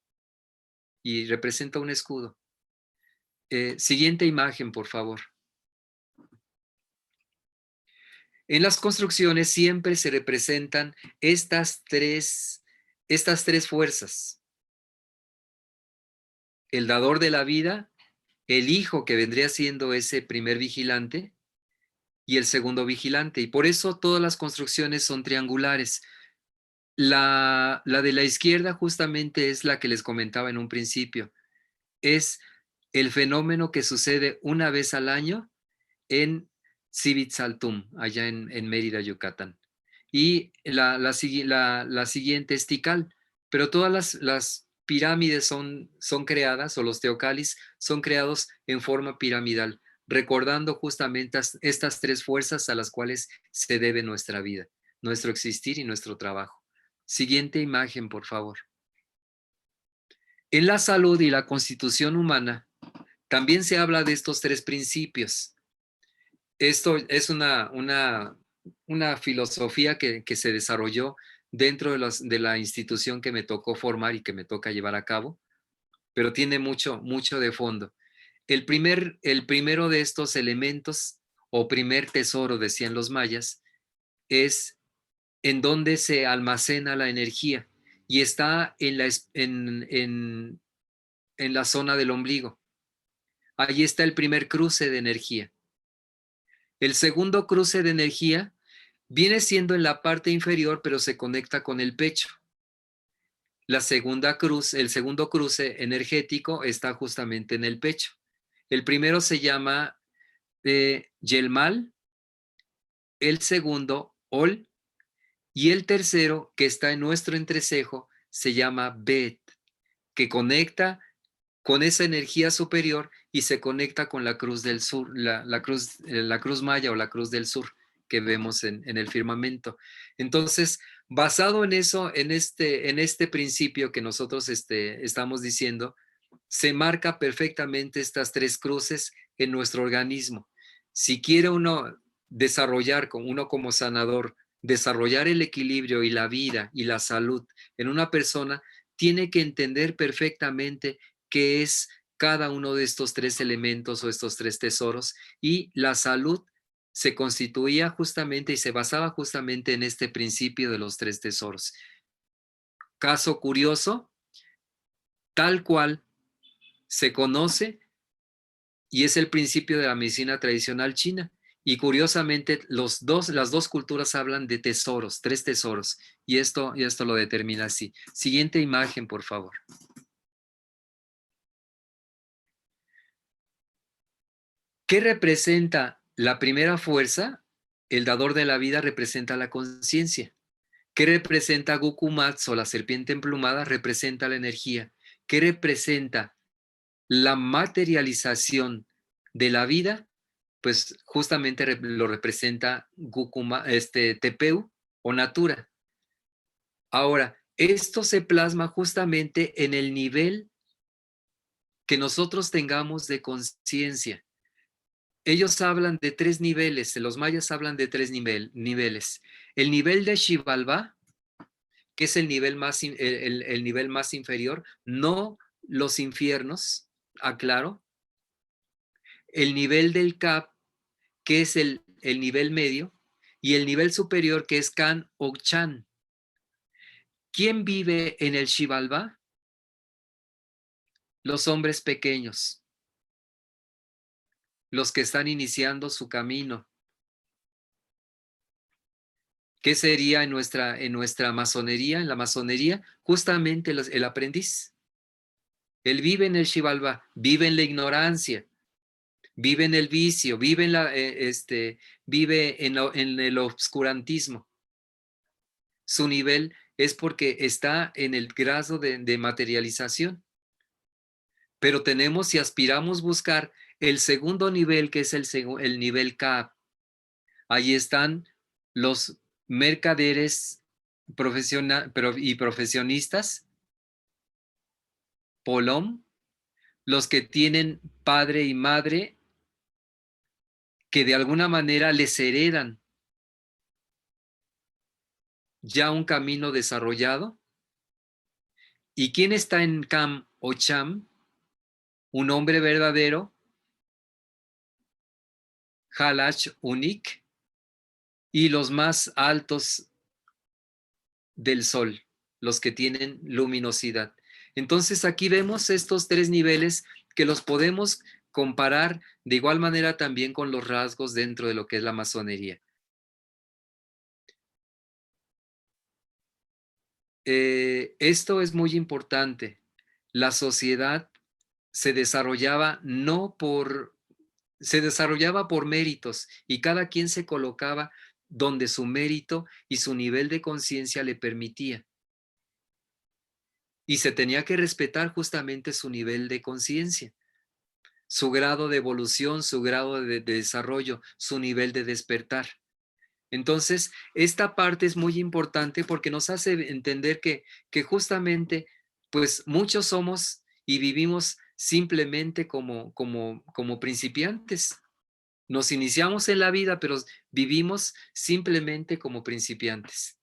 y representa un escudo. Siguiente imagen, por favor. En las construcciones siempre se representan estas tres fuerzas. El dador de la vida, el hijo que vendría siendo ese primer vigilante y el segundo vigilante. Y por eso todas las construcciones son triangulares. La de la izquierda justamente es la que les comentaba en un principio. Es el fenómeno que sucede una vez al año en Civitzaltum, allá en Mérida, Yucatán. Y la siguiente es Tikal, pero todas las pirámides son creadas, o los teocalis son creados en forma piramidal, recordando justamente estas 3 fuerzas a las cuales se debe nuestra vida, nuestro existir y nuestro trabajo. Siguiente imagen, por favor. En la salud y la constitución humana, también se habla de estos 3 principios. Esto es una filosofía que se desarrolló dentro de la institución que me tocó formar y que me toca llevar a cabo, pero tiene mucho de fondo. El primero de estos elementos, o primer tesoro, decían los mayas, es en donde se almacena la energía y está en la zona del ombligo. Allí está el primer cruce de energía. El segundo cruce de energía viene siendo en la parte inferior, pero se conecta con el pecho. El segundo cruce energético está justamente en el pecho. El primero se llama Yelmal, el segundo Ol, y el tercero, que está en nuestro entrecejo, se llama Bet, que conecta con esa energía superior y se conecta con la cruz del sur, la cruz maya o la cruz del sur que vemos en el firmamento. Entonces, basado en eso, en este principio que nosotros estamos diciendo, se marca perfectamente estas 3 cruces en nuestro organismo. Si quiere uno desarrollar uno como sanador, desarrollar el equilibrio y la vida y la salud en una persona, tiene que entender perfectamente qué es cada uno de estos tres elementos o estos tres tesoros, y la salud se constituía justamente y se basaba justamente en este principio de los tres tesoros. Caso curioso, tal cual se conoce y es el principio de la medicina tradicional china. Y curiosamente, las dos culturas hablan de tesoros, tres tesoros, y esto lo determina así. Siguiente imagen, por favor. ¿Qué representa la primera fuerza? El dador de la vida representa la conciencia. ¿Qué representa Gukumatsu, la serpiente emplumada? Representa la energía. ¿Qué representa la materialización de la vida? Pues justamente lo representa Tepeu o Natura. Ahora, esto se plasma justamente en el nivel que nosotros tengamos de conciencia. Ellos hablan de tres niveles, los mayas hablan de tres niveles. El nivel de Xibalbá, que es el nivel más inferior, no los infiernos, aclaro. El nivel del Cap, que es el nivel medio, y el nivel superior, que es Kan o Chan. ¿Quién vive en el Xibalbá? Los hombres pequeños, los que están iniciando su camino. ¿Qué sería en nuestra masonería? En la masonería, justamente el aprendiz. Él vive en el Xibalbá, vive en la ignorancia, vive en el vicio, vive en el obscurantismo. Su nivel es porque está en el grado de materialización. Pero tenemos, si aspiramos buscar el segundo nivel, que es el nivel Ka, ahí están los mercaderes y profesionistas, Polom, los que tienen padre y madre que de alguna manera les heredan ya un camino desarrollado. ¿Y quién está en Kam o Cham? Un hombre verdadero, Halach Unik, y los más altos del sol, los que tienen luminosidad. Entonces aquí vemos estos tres niveles que los podemos comparar de igual manera también con los rasgos dentro de lo que es la masonería. Esto es muy importante. La sociedad se desarrollaba se desarrollaba por méritos, y cada quien se colocaba donde su mérito y su nivel de conciencia le permitía. Y se tenía que respetar justamente su nivel de conciencia, su grado de evolución, su grado de desarrollo, su nivel de despertar. Entonces, esta parte es muy importante porque nos hace entender que justamente, pues muchos somos y vivimos simplemente como principiantes. Nos iniciamos en la vida, pero vivimos simplemente como principiantes.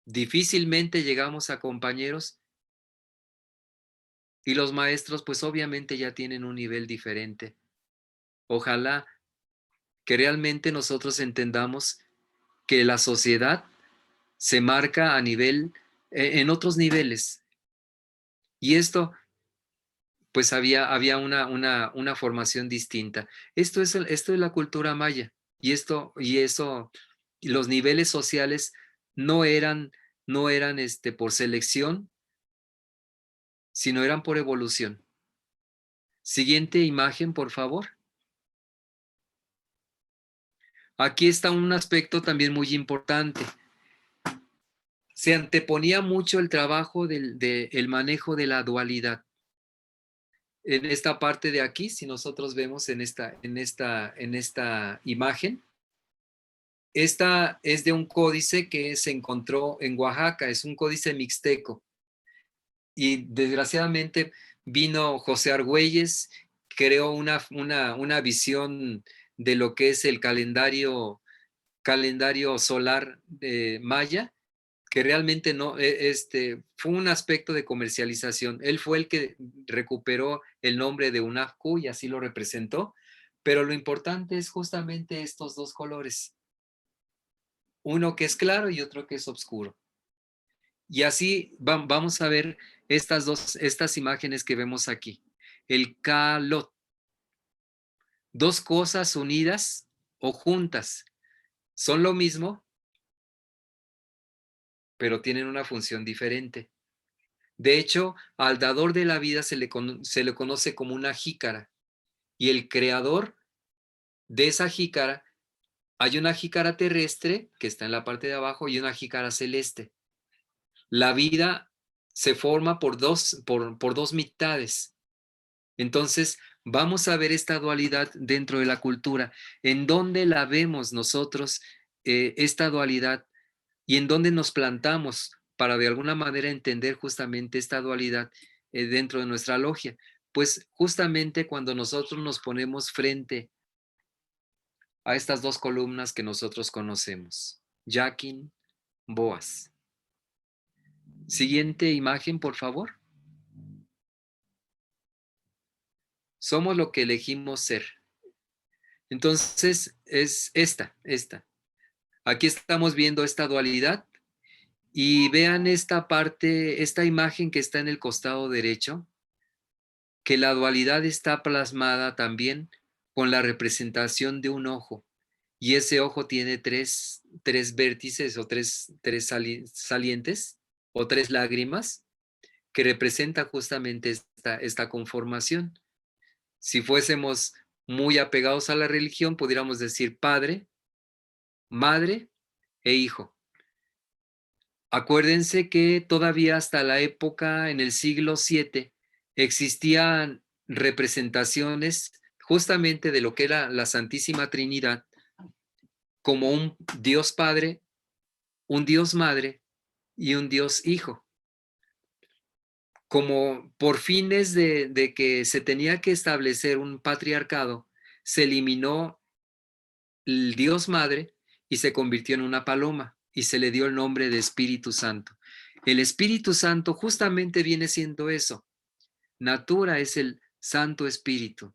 Difícilmente llegamos a compañeros, y los maestros pues obviamente ya tienen un nivel diferente. Ojalá que realmente nosotros entendamos que la sociedad se marca en otros niveles. Y esto, pues había una formación distinta. Esto es la cultura maya. Y los niveles sociales no eran por selección, sino eran por evolución. Siguiente imagen, por favor. Aquí está un aspecto también muy importante. Se anteponía mucho el trabajo del manejo de la dualidad. En esta parte de aquí, si nosotros vemos en esta imagen, esta es de un códice que se encontró en Oaxaca, es un códice mixteco. Y desgraciadamente vino José Argüelles, creó una visión de lo que es el calendario solar de maya, que realmente no, fue un aspecto de comercialización. Él fue el que recuperó el nombre de Unafku y así lo representó, pero lo importante es justamente estos dos colores, uno que es claro y otro que es oscuro. Y así vamos a ver estas imágenes que vemos aquí. El kalot, dos cosas unidas o juntas, son lo mismo, pero tienen una función diferente. De hecho, al dador de la vida se le conoce como una jícara, y el creador de esa jícara, hay una jícara terrestre que está en la parte de abajo y una jícara celeste. La vida se forma por dos mitades. Entonces, vamos a ver esta dualidad dentro de la cultura. ¿En dónde la vemos nosotros, esta dualidad? ¿Y en dónde nos plantamos para de alguna manera entender justamente esta dualidad dentro de nuestra logia? Pues justamente cuando nosotros nos ponemos frente a estas dos columnas que nosotros conocemos, Yakin, Boaz. Siguiente imagen, por favor. Somos lo que elegimos ser. Entonces, es esta. Aquí estamos viendo esta dualidad y vean esta parte, esta imagen que está en el costado derecho, que la dualidad está plasmada también con la representación de un ojo. Y ese ojo tiene tres vértices o tres salientes o tres lágrimas que representa justamente esta conformación. Si fuésemos muy apegados a la religión, pudiéramos decir padre, madre e hijo. Acuérdense que todavía hasta la época, en el siglo VII, existían representaciones justamente de lo que era la Santísima Trinidad como un Dios Padre, un Dios Madre y un Dios Hijo. Como por fines de que se tenía que establecer un patriarcado, se eliminó el Dios Madre y se convirtió en una paloma y se le dio el nombre de Espíritu Santo. El Espíritu Santo justamente viene siendo eso. Natura es el Santo Espíritu.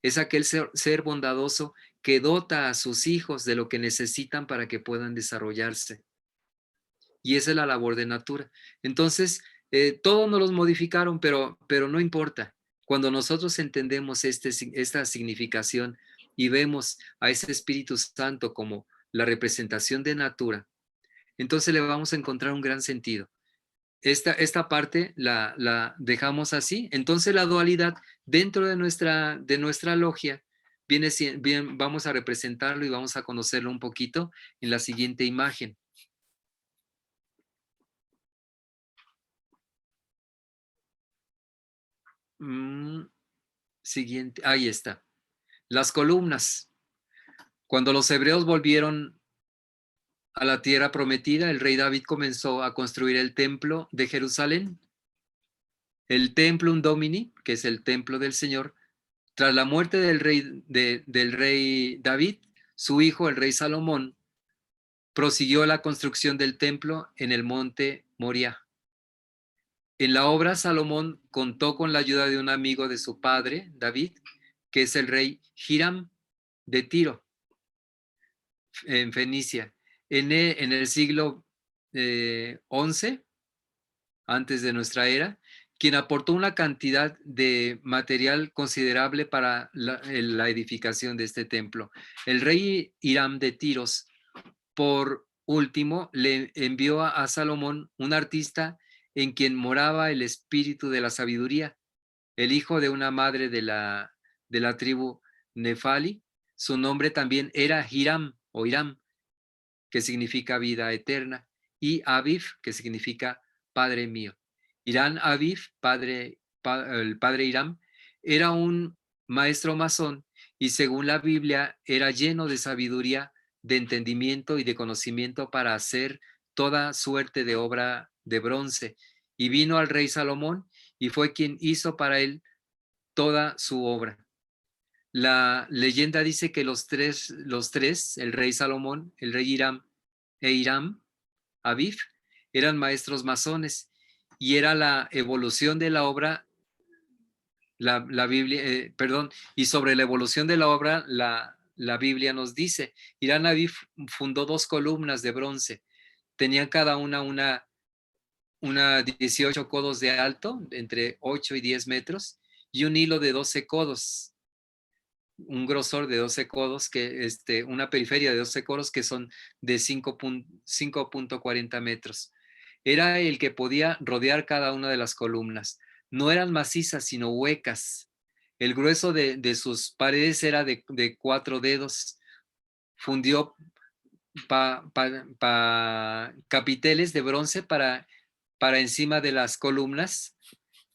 Es aquel ser bondadoso que dota a sus hijos de lo que necesitan para que puedan desarrollarse. Y esa es la labor de Natura. Entonces, todos nos los modificaron, pero no importa. Cuando nosotros entendemos esta significación y vemos a ese Espíritu Santo como la representación de Natura, entonces le vamos a encontrar un gran sentido. Esta parte la dejamos así. Entonces la dualidad dentro de nuestra logia vamos a representarlo y vamos a conocerlo un poquito en la siguiente imagen. Siguiente, ahí está. Las columnas. Cuando los hebreos volvieron a la tierra prometida, el rey David comenzó a construir el templo de Jerusalén, el Templum Domini, que es el templo del Señor. Tras la muerte del rey David, su hijo, el rey Salomón, prosiguió la construcción del templo en el monte Moriah. En la obra, Salomón contó con la ayuda de un amigo de su padre, David, que es el rey Hiram de Tiro, en Fenicia. En el siglo XI, antes de nuestra era, quien aportó una cantidad de material considerable para la edificación de este templo. El rey Hiram de Tiros, por último, le envió a Salomón un artista en quien moraba el espíritu de la sabiduría, el hijo de una madre de la tribu Nefali. Su nombre también era Hiram o Hiram, que significa vida eterna, y Aviv, que significa Padre mío. Hiram Aviv, el padre Hiram, era un maestro masón y según la Biblia era lleno de sabiduría, de entendimiento y de conocimiento para hacer toda suerte de obra de bronce. Y vino al rey Salomón y fue quien hizo para él toda su obra. La leyenda dice que los tres, el rey Salomón, el rey Hiram e Hiram Aviv, eran maestros masones y era la evolución de la obra, la Biblia, perdón, y sobre la evolución de la obra, la Biblia nos dice, Hiram Aviv fundó 2 columnas de bronce, tenían cada una 18 codos de alto, entre 8 y 10 metros, y un hilo de 12 codos, un grosor de 12 codos, una periferia de 12 codos que son de 5.40 metros. Era el que podía rodear cada una de las columnas. No eran macizas, sino huecas. El grueso de sus paredes era de 4 dedos. Fundió capiteles de bronce para encima de las columnas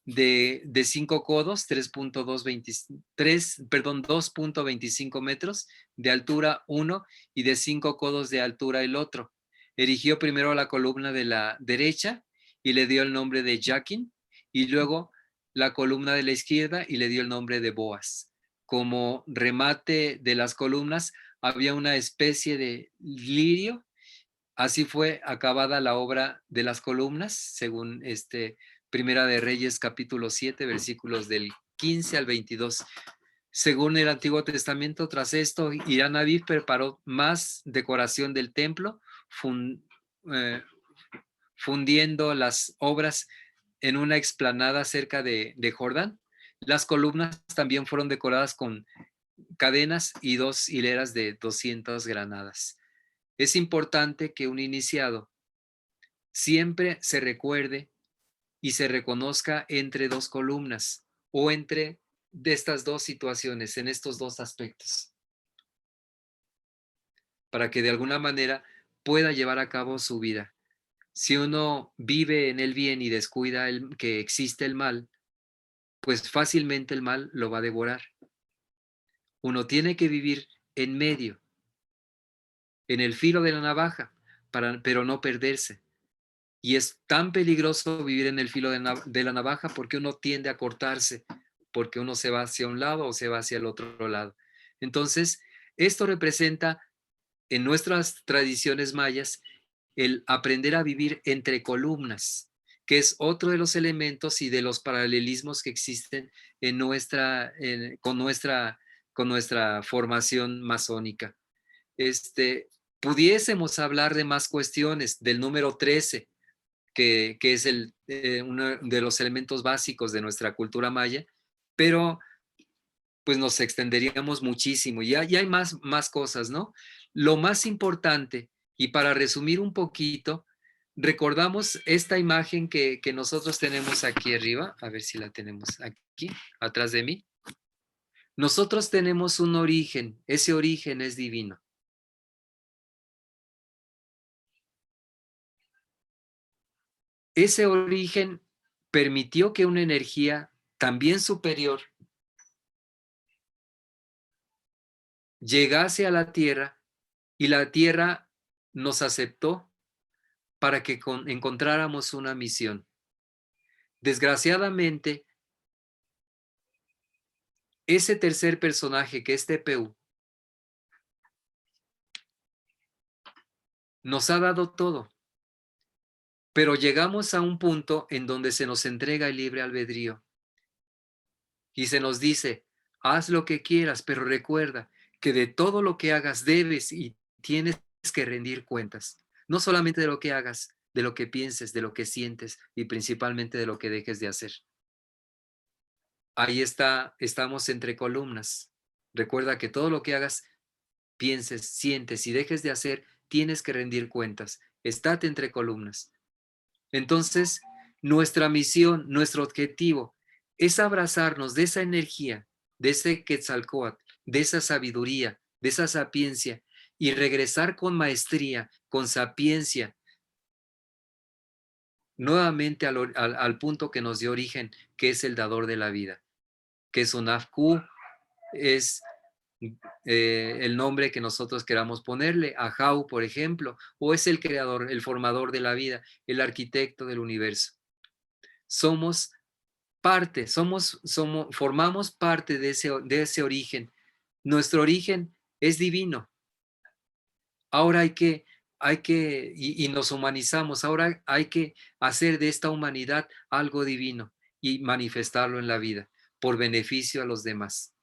de 5 codos, 2.25 metros de altura uno y de 5 codos de altura el otro. Erigió primero la columna de la derecha y le dio el nombre de Jaquín, y luego la columna de la izquierda y le dio el nombre de Boaz. Como remate de las columnas había una especie de lirio. Así fue acabada la obra de las columnas, según Primera de Reyes, capítulo 7, versículos del 15 al 22. Según el Antiguo Testamento, tras esto, Hiram Aviv preparó más decoración del templo, fundiendo las obras en una explanada cerca de Jordán. Las columnas también fueron decoradas con cadenas y 2 hileras de 200 granadas. Es importante que un iniciado siempre se recuerde y se reconozca entre 2 columnas o entre de estas 2 situaciones, en estos 2 aspectos, para que de alguna manera pueda llevar a cabo su vida. Si uno vive en el bien y descuida que existe el mal, pues fácilmente el mal lo va a devorar. Uno tiene que vivir en medio, en el filo de la navaja, pero no perderse. Y es tan peligroso vivir en el filo de la navaja porque uno tiende a cortarse, porque uno se va hacia un lado o se va hacia el otro lado. Entonces, esto representa en nuestras tradiciones mayas el aprender a vivir entre columnas, que es otro de los elementos y de los paralelismos que existen con nuestra formación masónica. Pudiésemos hablar de más cuestiones, del número 13, que es uno de los elementos básicos de nuestra cultura maya, pero pues nos extenderíamos muchísimo. Y hay más cosas, ¿no? Lo más importante, y para resumir un poquito, recordamos esta imagen que nosotros tenemos aquí arriba, a ver si la tenemos aquí, atrás de mí. Nosotros tenemos un origen, ese origen es divino. Ese origen permitió que una energía también superior llegase a la Tierra y la Tierra nos aceptó para que encontráramos una misión. Desgraciadamente, ese tercer personaje que es TPU nos ha dado todo, pero llegamos a un punto en donde se nos entrega el libre albedrío y se nos dice, haz lo que quieras, pero recuerda que de todo lo que hagas debes y tienes que rendir cuentas. No solamente de lo que hagas, de lo que pienses, de lo que sientes y principalmente de lo que dejes de hacer. Ahí estamos entre columnas. Recuerda que todo lo que hagas, pienses, sientes y dejes de hacer, tienes que rendir cuentas. Estate entre columnas. Entonces, nuestra misión, nuestro objetivo es abrazarnos de esa energía, de ese Quetzalcóatl, de esa sabiduría, de esa sapiencia y regresar con maestría, con sapiencia, nuevamente al punto que nos dio origen, que es el dador de la vida, que es Unafku, es el nombre que nosotros queramos ponerle, Ahau, por ejemplo, o es el creador, el formador de la vida, el arquitecto del universo. Somos parte, formamos parte de ese origen, Nuestro origen es divino. Ahora y nos humanizamos, ahora hay que hacer de esta humanidad algo divino y manifestarlo en la vida por beneficio a los demás.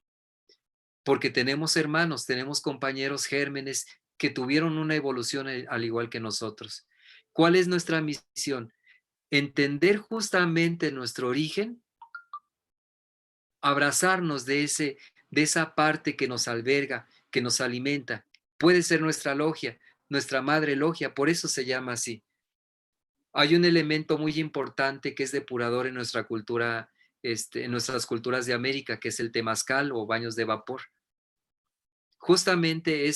Porque tenemos hermanos, tenemos compañeros gérmenes que tuvieron una evolución al igual que nosotros. ¿Cuál es nuestra misión? Entender justamente nuestro origen, abrazarnos de esa parte que nos alberga, que nos alimenta. Puede ser nuestra logia, nuestra madre logia, por eso se llama así. Hay un elemento muy importante que es depurador en nuestra cultura, en nuestras culturas de América, que es el temazcal o baños de vapor. Justamente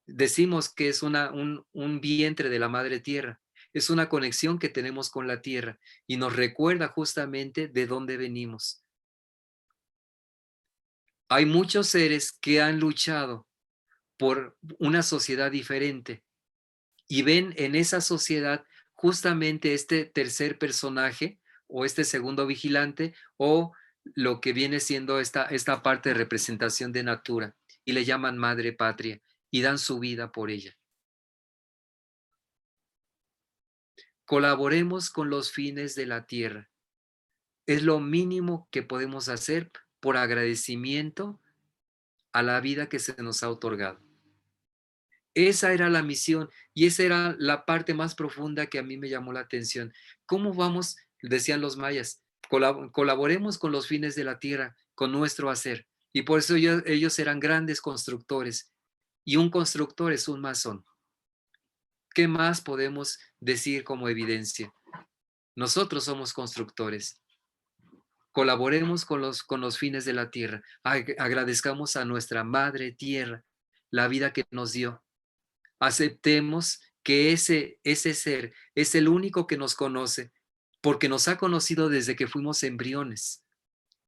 decimos que es un vientre de la madre tierra. Es una conexión que tenemos con la tierra y nos recuerda justamente de dónde venimos. Hay muchos seres que han luchado por una sociedad diferente y ven en esa sociedad justamente este tercer personaje o este segundo vigilante o lo que viene siendo esta parte de representación de natura y le llaman madre patria y dan su vida por ella. Colaboremos con los fines de la tierra. Es lo mínimo que podemos hacer por agradecimiento a la vida que se nos ha otorgado. Esa era la misión y esa era la parte más profunda que a mí me llamó la atención. ¿Cómo vamos? Decían los mayas, colaboremos con los fines de la tierra, con nuestro hacer. Y por eso ellos eran grandes constructores. Y un constructor es un masón. ¿Qué más podemos decir como evidencia? Nosotros somos constructores. Colaboremos con los fines de la tierra. Agradezcamos a nuestra madre tierra la vida que nos dio. Aceptemos que ese ser es el único que nos conoce, porque nos ha conocido desde que fuimos embriones,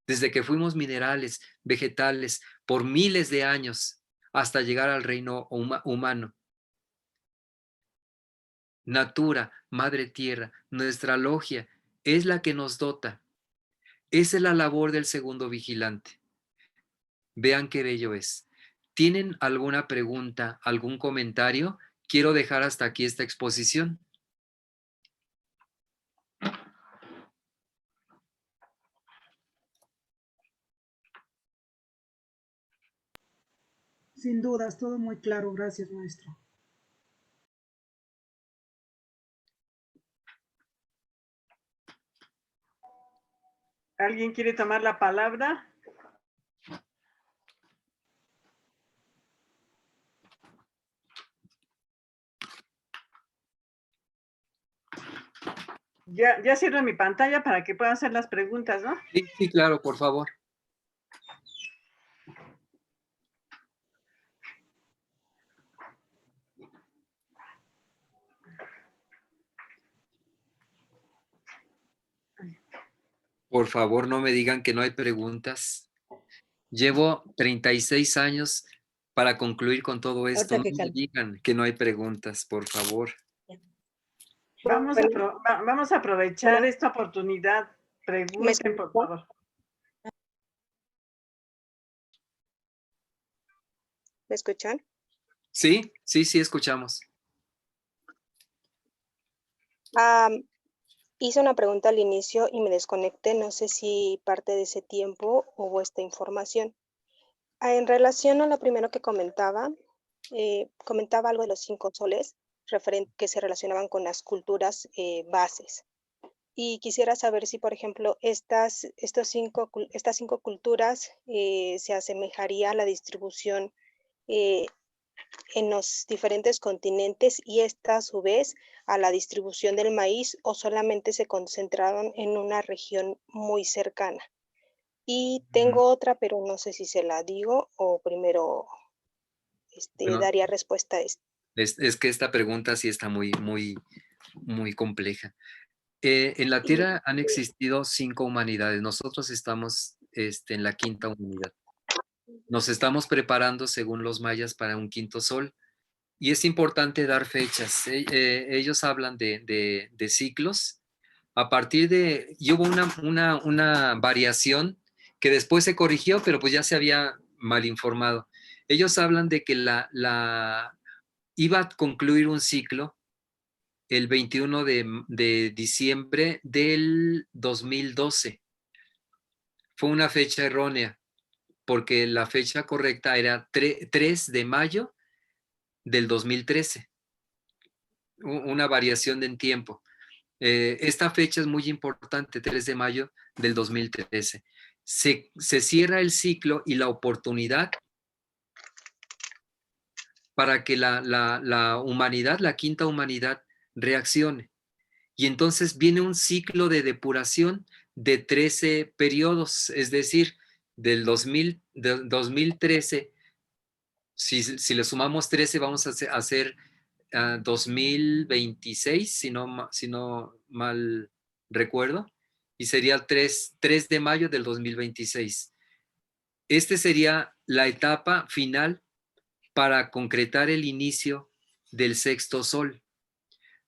desde que fuimos minerales, vegetales, por miles de años, hasta llegar al reino humano. Natura, Madre Tierra, nuestra logia, es la que nos dota. Esa es la labor del segundo vigilante. Vean qué bello es. ¿Tienen alguna pregunta, algún comentario? Quiero dejar hasta aquí esta exposición. Sin dudas, todo muy claro. Gracias, maestro. ¿Alguien quiere tomar la palabra? Ya cierro mi pantalla para que puedan hacer las preguntas, ¿no? Sí, claro, por favor. Por favor, no me digan que no hay preguntas. Llevo 36 años para concluir con todo esto. No me digan que no hay preguntas, por favor. Vamos a aprovechar esta oportunidad. Pregunten, por favor. ¿Me escuchan? Sí, escuchamos. Hice una pregunta al inicio y me desconecté. No sé si parte de ese tiempo hubo esta información. En relación a lo primero que comentaba algo de los 5 soles que se relacionaban con las culturas bases. Y quisiera saber si, por ejemplo, estas 5 culturas se asemejaría a la distribución en los diferentes continentes y esta a su vez a la distribución del maíz o solamente se concentraron en una región muy cercana. Y tengo otra, pero no sé si se la digo o primero Bueno, daría respuesta a esto. Es que esta pregunta sí está muy compleja. En la Tierra han existido 5 humanidades. Nosotros estamos en la 5ª humanidad. Nos estamos preparando, según los mayas, para un 5º sol. Y es importante dar fechas. Ellos hablan de ciclos. A partir y hubo una variación que después se corrigió, pero pues ya se había mal informado. Ellos hablan de que iba a concluir un ciclo el 21 de diciembre del 2012. Fue una fecha errónea, porque la fecha correcta era 3 de mayo del 2013. Una variación en tiempo. Esta fecha es muy importante, 3 de mayo del 2013. Se cierra el ciclo y la oportunidad para que la humanidad, la quinta humanidad, reaccione. Y entonces viene un ciclo de depuración de 13 periodos, es decir, del 2013, si le sumamos 13, vamos a hacer 2026, si no mal recuerdo, y sería el 3 de mayo del 2026. Este sería la etapa final para concretar el inicio del sexto sol.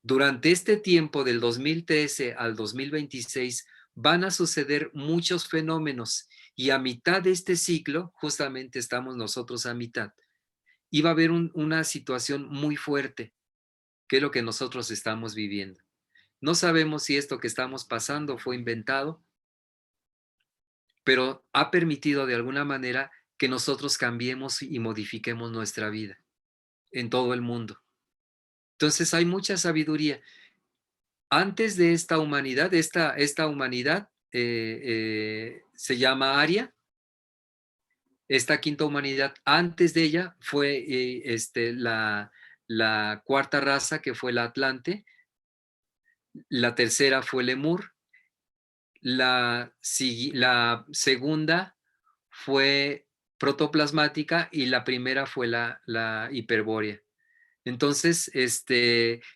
Durante este tiempo del 2013 al 2026 van a suceder muchos fenómenos y a mitad de este ciclo, justamente estamos nosotros a mitad, iba a haber una situación muy fuerte, que es lo que nosotros estamos viviendo. No sabemos si esto que estamos pasando fue inventado, pero ha permitido de alguna manera que nosotros cambiemos y modifiquemos nuestra vida en todo el mundo. Entonces hay mucha sabiduría. Antes de esta humanidad, esta humanidad se llama Aria. Esta quinta humanidad, antes de ella fue la cuarta raza, que fue la Atlante. La tercera fue Lemur. La segunda fue protoplasmática y la primera fue la hiperbórea. Entonces,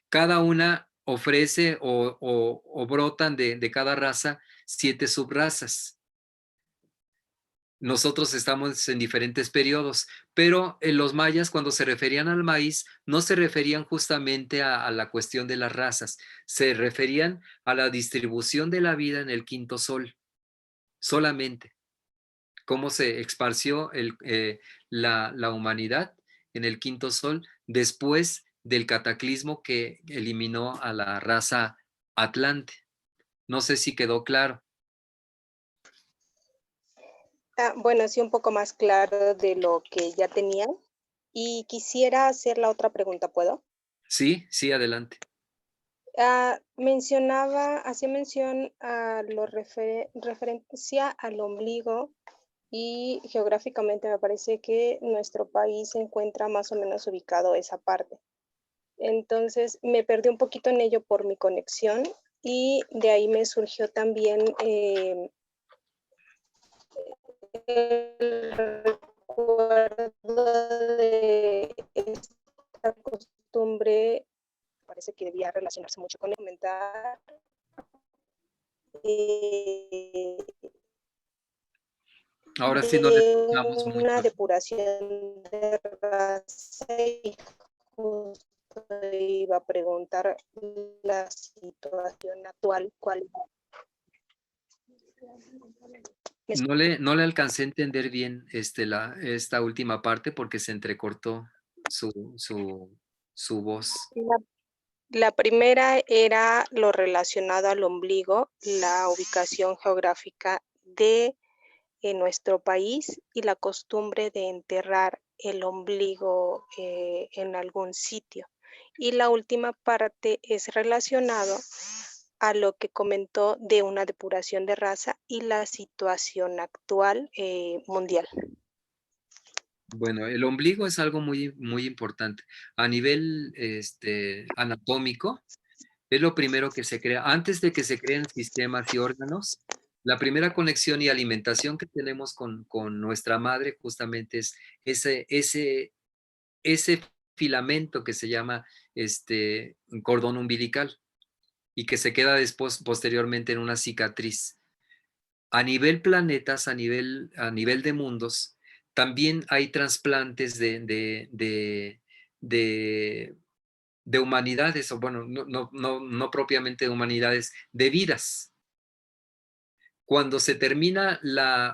cada una ofrece o brotan de cada raza 7 subrazas. Nosotros estamos en diferentes periodos, pero en los mayas, cuando se referían al maíz, no se referían justamente a la cuestión de las razas, se referían a la distribución de la vida en el quinto sol, solamente. Cómo se esparció la humanidad en el quinto sol después del cataclismo que eliminó a la raza Atlante. No sé si quedó claro. Bueno, sí, un poco más claro de lo que ya tenía. Y quisiera hacer la otra pregunta, ¿puedo? Sí, adelante. Hacía mención a lo referencia al ombligo, y geográficamente me parece que nuestro país se encuentra más o menos ubicado esa parte. Entonces me perdí un poquito en ello por mi conexión, y de ahí me surgió también el recuerdo de esta costumbre. Parece que debía relacionarse mucho con el comentar. Ahora sí no le escuchamos Una mucho. depuración de raza, y justo iba a preguntar la situación actual, ¿cuál? No le alcancé a entender bien esta última parte porque se entrecortó su voz. La primera era lo relacionado al ombligo, la ubicación geográfica de nuestro país y la costumbre de enterrar el ombligo en algún sitio. Y la última parte es relacionado a lo que comentó de una depuración de raza y la situación actual mundial. Bueno, el ombligo es algo muy, muy importante. A nivel anatómico, es lo primero que se crea. Antes de que se creen sistemas y órganos, la primera conexión y alimentación que tenemos con nuestra madre justamente es ese filamento que se llama cordón umbilical y que se queda después, posteriormente, en una cicatriz. A nivel planetas, a nivel de mundos, también hay trasplantes de humanidades, o bueno, no propiamente de humanidades, de vidas. Cuando se termina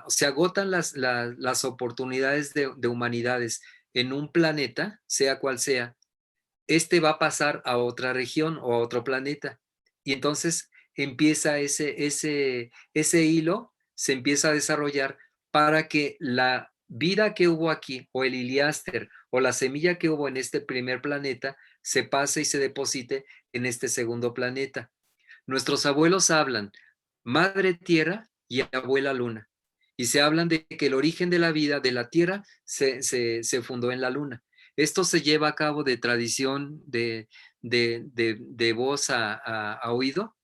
se agotan las oportunidades de humanidades en un planeta, sea cual sea, este va a pasar a otra región o a otro planeta. Y entonces empieza ese hilo, se empieza a desarrollar para que la vida que hubo aquí, o el heliáster, o la semilla que hubo en este primer planeta, se pase y se deposite en este segundo planeta. Nuestros abuelos hablan madre tierra y abuela luna. Y se hablan de que el origen de la vida de la tierra se fundó en la luna. Esto se lleva a cabo de tradición de voz a oído,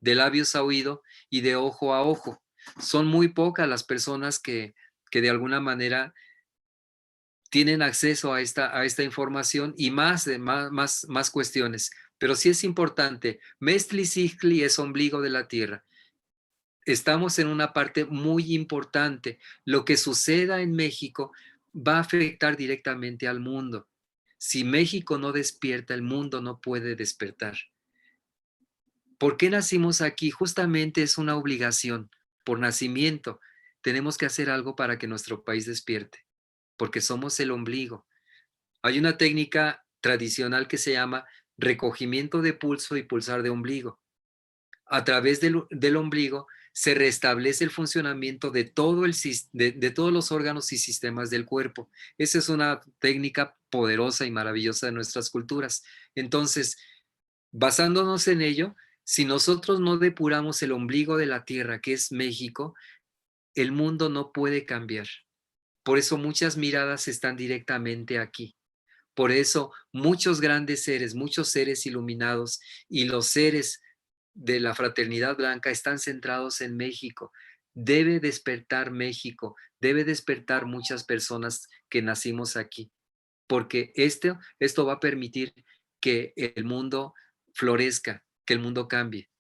de labios a oído y de ojo a ojo. Son muy pocas las personas que de alguna manera tienen acceso a esta información y más cuestiones. Pero sí es importante, Mestli es ombligo de la tierra. Estamos en una parte muy importante. Lo que suceda en México va a afectar directamente al mundo. Si México no despierta, el mundo no puede despertar. ¿Por qué nacimos aquí? Justamente es una obligación. Por nacimiento, tenemos que hacer algo para que nuestro país despierte, porque somos el ombligo. Hay una técnica tradicional que se llama recogimiento de pulso y pulsar de ombligo. A través del ombligo se restablece el funcionamiento de todos los órganos y sistemas del cuerpo. Esa es una técnica poderosa y maravillosa de nuestras culturas. Entonces, basándonos en ello, si nosotros no depuramos el ombligo de la tierra, que es México, el mundo no puede cambiar. Por eso muchas miradas están directamente aquí. Por eso muchos grandes seres, muchos seres iluminados y los seres de la fraternidad blanca están centrados en México. Debe despertar México, debe despertar muchas personas que nacimos aquí, porque esto va a permitir que el mundo florezca, que el mundo cambie.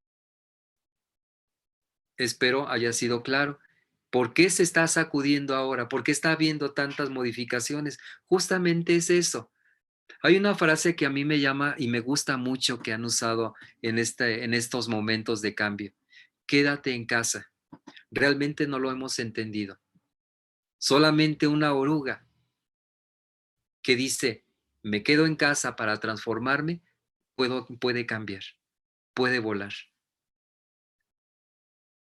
Espero haya sido claro. ¿Por qué se está sacudiendo ahora? ¿Por qué está habiendo tantas modificaciones? Justamente es eso. Hay una frase que a mí me llama y me gusta mucho que han usado en estos momentos de cambio. Quédate en casa. Realmente no lo hemos entendido. Solamente una oruga que dice, me quedo en casa para transformarme, puede cambiar, puede volar.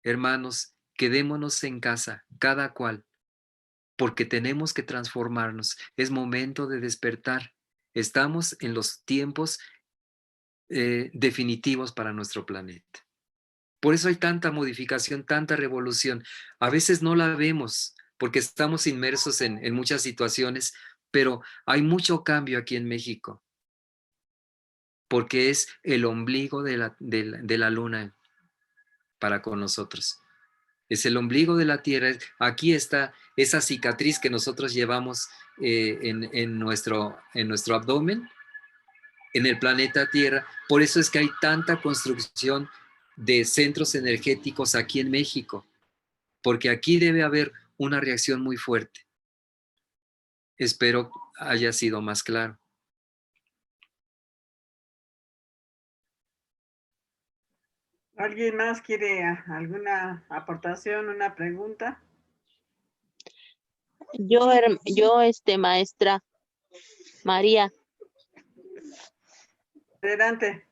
Hermanos, quedémonos en casa, cada cual, porque tenemos que transformarnos. Es momento de despertar. Estamos en los tiempos definitivos para nuestro planeta. Por eso hay tanta modificación, tanta revolución. A veces no la vemos porque estamos inmersos en muchas situaciones, pero hay mucho cambio aquí en México, porque es el ombligo de la luna para con nosotros. Es el ombligo de la tierra. Aquí está esa cicatriz que nosotros llevamos en nuestro abdomen, en el planeta Tierra. Por eso es que hay tanta construcción de centros energéticos aquí en México, porque aquí debe haber una reacción muy fuerte. Espero haya sido más claro. ¿Alguien más quiere alguna aportación, una pregunta? Yo, maestra María. Adelante.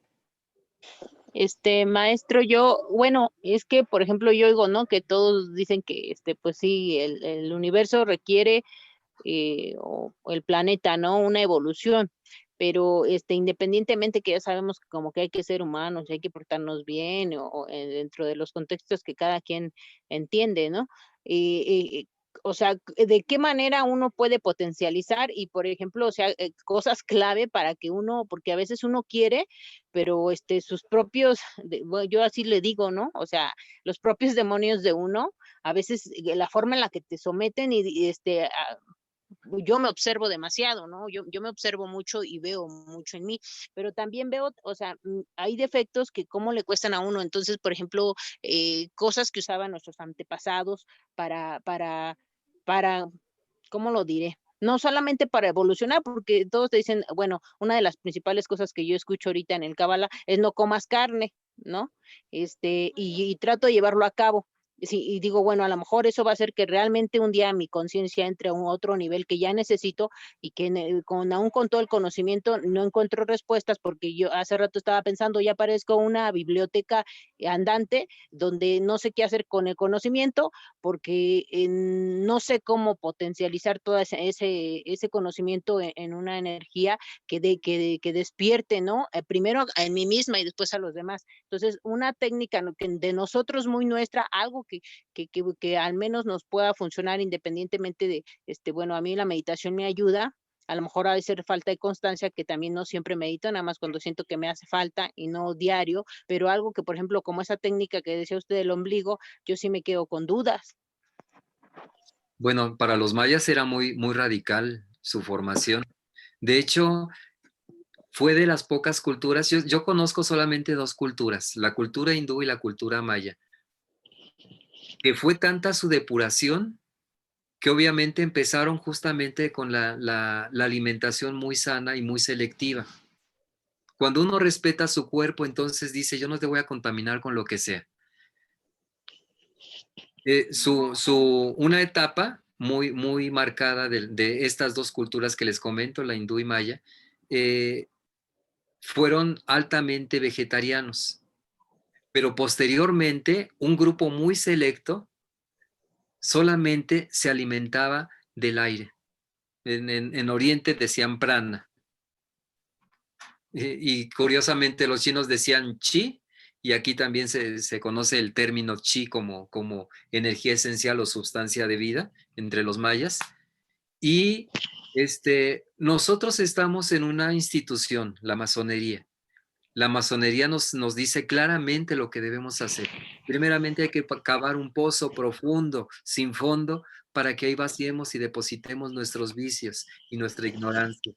Maestro, bueno, es que, por ejemplo, yo oigo, ¿no? Que todos dicen que, pues sí, el universo requiere, o el planeta, ¿no? Una evolución, pero, independientemente que ya sabemos que como que hay que ser humanos, hay que portarnos bien, o dentro de los contextos que cada quien entiende, ¿no? O sea, ¿de qué manera uno puede potencializar? Y, por ejemplo, o sea, cosas clave para que uno, porque a veces uno quiere, pero sus propios, bueno, yo así le digo, ¿no? O sea, los propios demonios de uno, a veces la forma en la que te someten yo me observo demasiado, ¿no? Yo me observo mucho y veo mucho en mí, pero también veo, o sea, hay defectos que cómo le cuestan a uno. Entonces, por ejemplo, cosas que usaban nuestros antepasados para, ¿cómo lo diré? No solamente para evolucionar, porque todos te dicen, bueno, una de las principales cosas que yo escucho ahorita en el Cábala es no comas carne, ¿no? Y trato de llevarlo a cabo, Sí, y digo, bueno, a lo mejor eso va a hacer que realmente un día mi conciencia entre a un otro nivel que ya necesito y que aún con todo el conocimiento no encuentro respuestas, porque yo hace rato estaba pensando, ya parezco una biblioteca andante donde no sé qué hacer con el conocimiento porque no sé cómo potencializar todo ese conocimiento en una energía que despierte, ¿no? Primero en mí misma y después a los demás. Entonces, una técnica de nosotros muy nuestra, algo que al menos nos pueda funcionar independientemente de, bueno, a mí la meditación me ayuda, a lo mejor ha de ser falta de constancia, que también no siempre medito, nada más cuando siento que me hace falta y no diario, pero algo que, por ejemplo, como esa técnica que decía usted del ombligo, yo sí me quedo con dudas. Bueno, para los mayas era muy, muy radical su formación. De hecho, fue de las pocas culturas, yo conozco solamente dos culturas, la cultura hindú y la cultura maya, que fue tanta su depuración que obviamente empezaron justamente con la alimentación muy sana y muy selectiva. Cuando uno respeta su cuerpo, entonces dice, yo no te voy a contaminar con lo que sea. Una etapa muy, muy marcada de estas dos culturas que les comento, la hindú y maya, fueron altamente vegetarianos. Pero posteriormente, un grupo muy selecto solamente se alimentaba del aire. En Oriente decían prana. Y curiosamente los chinos decían chi, y aquí también se conoce el término chi como energía esencial o sustancia de vida entre los mayas. Y nosotros estamos en una institución, la masonería. La masonería nos dice claramente lo que debemos hacer. Primeramente hay que cavar un pozo profundo, sin fondo, para que ahí vaciemos y depositemos nuestros vicios y nuestra ignorancia.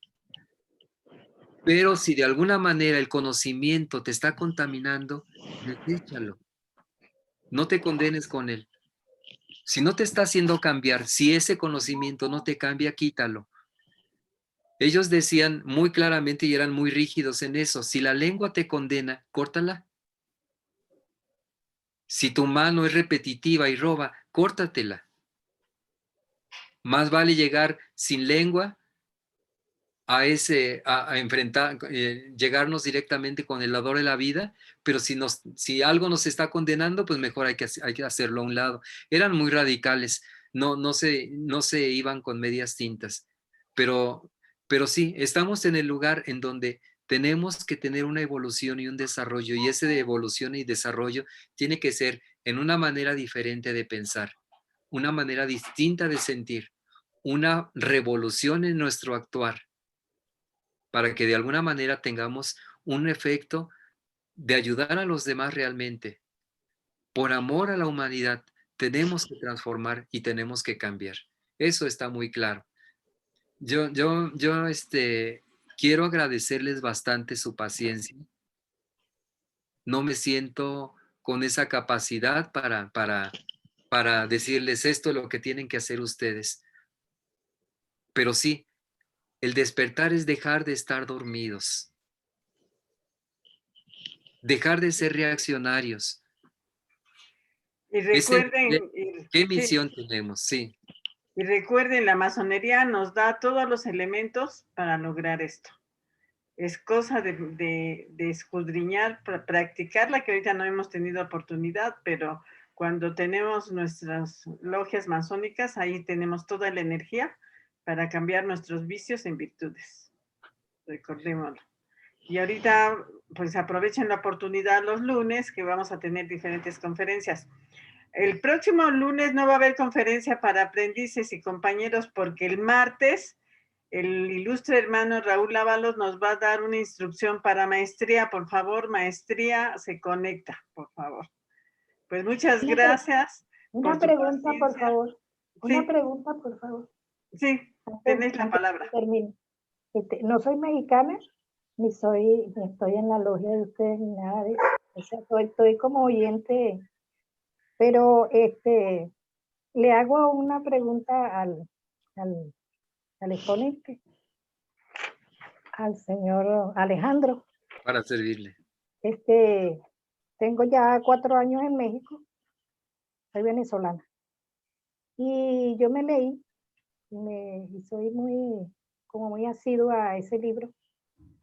Pero si de alguna manera el conocimiento te está contaminando, deséchalo. No te condenes con él. Si no te está haciendo cambiar, si ese conocimiento no te cambia, quítalo. Ellos decían muy claramente y eran muy rígidos en eso. Si la lengua te condena, córtala. Si tu mano es repetitiva y roba, córtatela. Más vale llegar sin lengua a enfrentar, llegarnos directamente con el dador de la vida, pero si algo nos está condenando, pues mejor hay que hacerlo a un lado. Eran muy radicales, no se iban con medias tintas, pero sí, estamos en el lugar en donde tenemos que tener una evolución y un desarrollo, y ese de evolución y desarrollo tiene que ser en una manera diferente de pensar, una manera distinta de sentir, una revolución en nuestro actuar, para que de alguna manera tengamos un efecto de ayudar a los demás realmente. Por amor a la humanidad, tenemos que transformar y tenemos que cambiar. Eso está muy claro. Yo quiero agradecerles bastante su paciencia. No me siento con esa capacidad para decirles esto es lo que tienen que hacer ustedes. Pero sí, el despertar es dejar de estar dormidos. Dejar de ser reaccionarios. Y recuerden, ¿Qué sí, misión tenemos? Sí. y recuerden, la masonería nos da todos los elementos para lograr esto. Es cosa de escudriñar, practicarla, que ahorita no hemos tenido oportunidad, pero cuando tenemos nuestras logias masónicas, ahí tenemos toda la energía para cambiar nuestros vicios en virtudes. Recordémoslo. Y ahorita, pues aprovechen la oportunidad los lunes, que vamos a tener diferentes conferencias. El próximo lunes no va a haber conferencia para aprendices y compañeros, porque el martes el ilustre hermano Raúl Ábalos nos va a dar una instrucción para maestría. Por favor, maestría, se conecta, por favor. Pues muchas gracias. Una pregunta, por favor. Una Sí. pregunta, por favor. Sí, tenéis la palabra. Termino. No soy mexicana, ni estoy en la logia de ustedes, ni nada de eso. O sea, estoy como oyente, pero le hago una pregunta al exponente, al señor Alejandro. Para servirle. Tengo ya 4 años en México soy venezolana. Y yo me leí, y soy muy asidua a ese libro,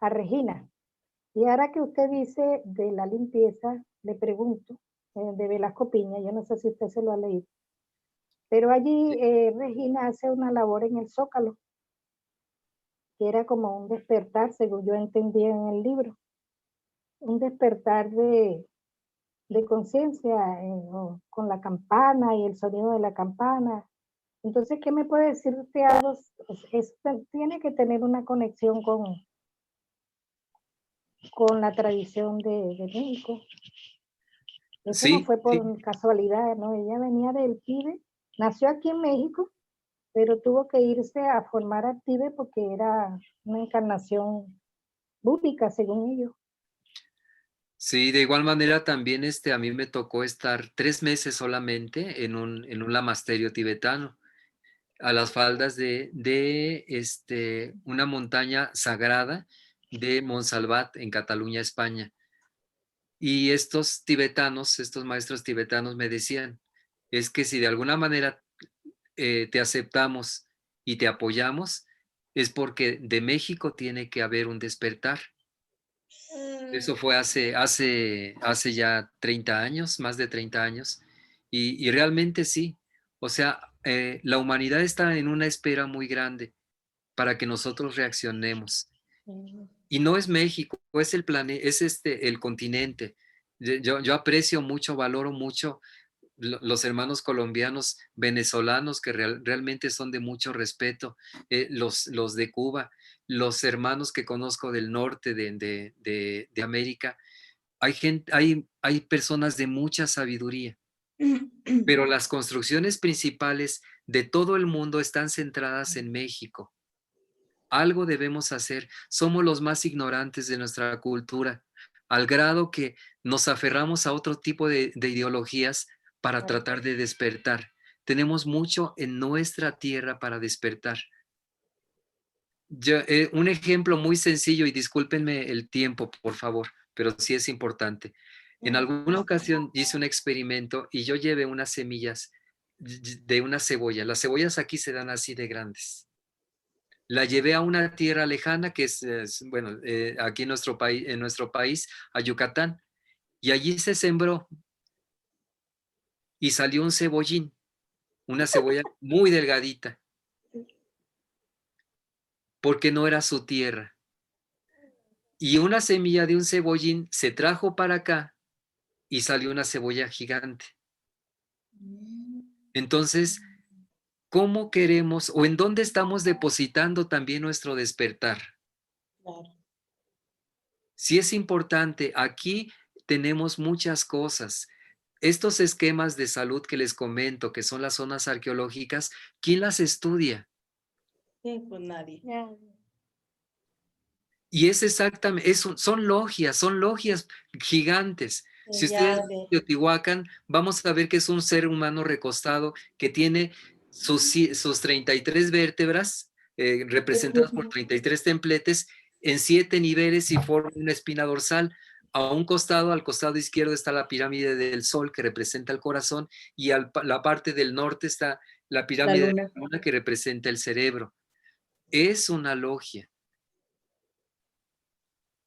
a Regina. Y ahora que usted dice de la limpieza, le pregunto, de Velasco Piña, yo no sé si usted se lo ha leído, pero allí Regina hace una labor en el Zócalo, que era como un despertar, según yo entendí en el libro, un despertar de conciencia con la campana y el sonido de la campana. Entonces, ¿qué me puede decir usted algo? Tiene que tener una conexión con la tradición de México. Eso no fue por casualidad, ¿no? Ella venía del Tíbet, nació aquí en México, pero tuvo que irse a formar al Tíbet porque era una encarnación búdica, según ellos. Sí, de igual manera también a mí me tocó estar 3 meses solamente en un lamasterio tibetano, a las faldas de una montaña sagrada de Montsalvat en Cataluña, España. Y estos tibetanos, estos maestros tibetanos me decían, es que si de alguna manera te aceptamos y te apoyamos, es porque de México tiene que haber un despertar. Eso fue hace ya 30 años, más de 30 años, y realmente sí. O sea, la humanidad está en una espera muy grande para que nosotros reaccionemos. Y no es México, es el planeta, es el continente. Yo aprecio mucho, valoro mucho los hermanos colombianos, venezolanos, que realmente son de mucho respeto, los de Cuba, los hermanos que conozco del norte de América. Hay personas de mucha sabiduría, pero las construcciones principales de todo el mundo están centradas en México. Algo debemos hacer. Somos los más ignorantes de nuestra cultura, al grado que nos aferramos a otro tipo de ideologías para tratar de despertar. Tenemos mucho en nuestra tierra para despertar. Un ejemplo muy sencillo, y discúlpenme el tiempo, por favor, pero sí es importante. En alguna ocasión hice un experimento y yo llevé unas semillas de una cebolla. Las cebollas aquí se dan así de grandes. La llevé a una tierra lejana que bueno, aquí en nuestro país, a Yucatán, y allí se sembró y salió un cebollín, una cebolla muy delgadita, porque no era su tierra. Y una semilla de un cebollín se trajo para acá y salió una cebolla gigante. Entonces, ¿cómo queremos o en dónde estamos depositando también nuestro despertar? Claro. Sí es importante, aquí tenemos muchas cosas. Estos esquemas de salud que les comento, que son las zonas arqueológicas, ¿quién las estudia? Sí, pues nadie. Y es exactamente, son logias gigantes. Si ustedes ven Teotihuacán, vamos a ver que es un ser humano recostado que tiene sus 33 vértebras representadas por 33 templetes en 7 niveles y forma una espina dorsal. Al costado izquierdo está la pirámide del Sol que representa el corazón y la parte del norte está la pirámide de la Luna que representa el cerebro. Es una logia.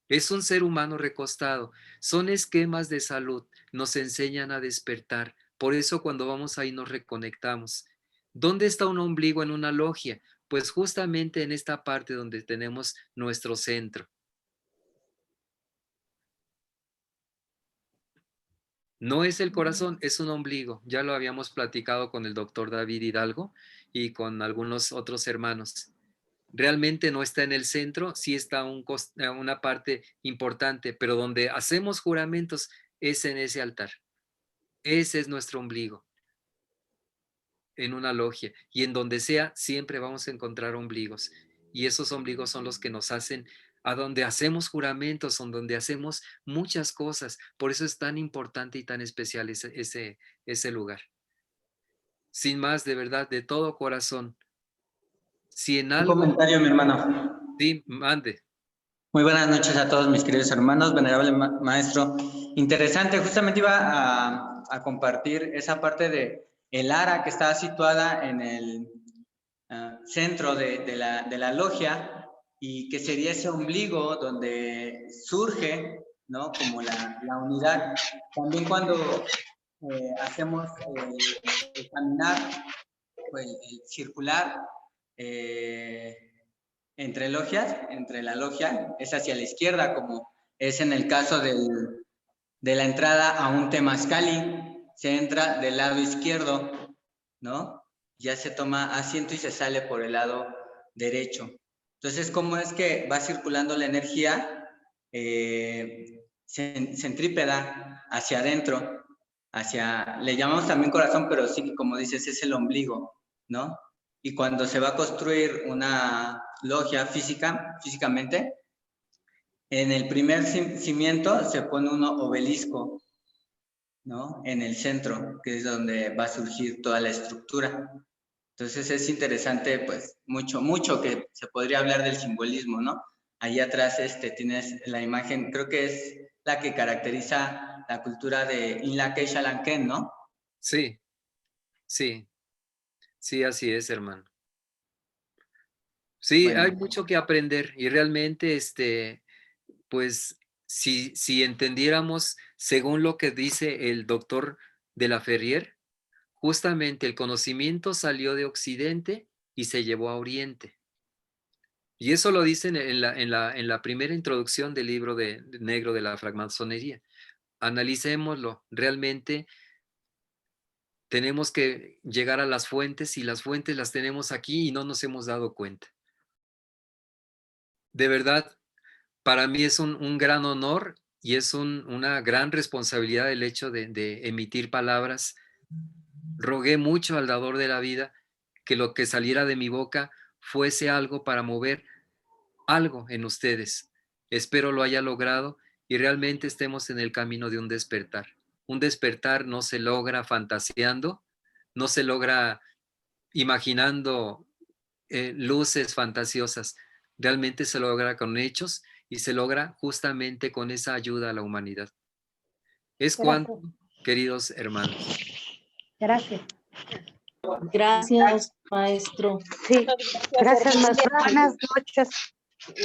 Es un ser humano recostado. Son esquemas de salud. Nos enseñan a despertar. Por eso cuando vamos ahí nos reconectamos. ¿Dónde está un ombligo en una logia? Pues justamente en esta parte donde tenemos nuestro centro. No es el corazón, es un ombligo. Ya lo habíamos platicado con el doctor David Hidalgo y con algunos otros hermanos. Realmente no está en el centro, sí está una parte importante, pero donde hacemos juramentos es en ese altar. Ese es nuestro ombligo, en una logia. Y en donde sea, siempre vamos a encontrar ombligos. Y esos ombligos son los que nos hacen, a donde hacemos juramentos, donde hacemos muchas cosas. Por eso es tan importante y tan especial ese lugar. Sin más, de verdad, de todo corazón. Si en algo... Un comentario, mi hermano. Sí, mande. Muy buenas noches a todos mis queridos hermanos. Venerable maestro, interesante. Justamente iba a compartir esa parte de el ara que estaba situada en el centro de la logia, y que sería ese ombligo donde surge, ¿no? Como la unidad. También cuando hacemos el caminar, pues, el circular entre logias, entre la logia, es hacia la izquierda, como es en el caso de la entrada a un temazcali. Se entra del lado izquierdo, ¿no? Ya se toma asiento y se sale por el lado derecho. Entonces, ¿cómo es que va circulando la energía centrípeta hacia adentro? Le llamamos también corazón, pero sí, como dices, es el ombligo, ¿no? Y cuando se va a construir una logia físicamente, en el primer cimiento se pone un obelisco, ¿no? En el centro, que es donde va a surgir toda la estructura. Entonces es interesante, pues, mucho que se podría hablar del simbolismo, ¿no? Ahí atrás tienes la imagen, creo que es la que caracteriza la cultura de Inla Quechalanquén, ¿no? Sí, así es, hermano. Sí, Bueno. hay mucho que aprender y realmente, pues, si entendiéramos según lo que dice el doctor de la Ferrier, justamente el conocimiento salió de Occidente y se llevó a Oriente. Y eso lo dicen en la primera introducción del libro negro de la francmasonería. Analicémoslo. Realmente tenemos que llegar a las fuentes, y las fuentes las tenemos aquí y no nos hemos dado cuenta. De verdad, para mí es un gran honor y es una gran responsabilidad el hecho de emitir palabras. Rogué mucho al dador de la vida que lo que saliera de mi boca fuese algo para mover algo en ustedes. Espero lo haya logrado y realmente estemos en el camino de un despertar. Un despertar no se logra fantaseando, no se logra imaginando luces fantasiosas. Realmente se logra con hechos y se logra justamente con esa ayuda a la humanidad. Es cuanto, queridos hermanos. Gracias. Gracias, maestro. Sí, gracias, maestro. Buenas noches.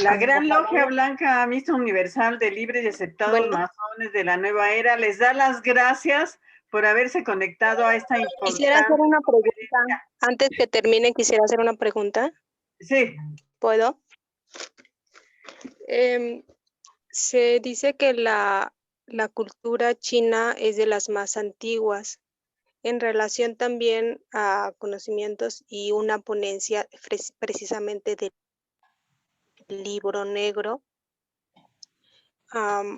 La Gran Logia Blanca Misa Universal de Libres y Aceptados Masones de la Nueva Era les da las gracias por haberse conectado a esta importante... Quisiera hacer una pregunta. Antes que termine, quisiera hacer una pregunta. Sí. ¿Puedo? Se dice que la cultura china es de las más antiguas. En relación también a conocimientos y una ponencia precisamente del libro negro,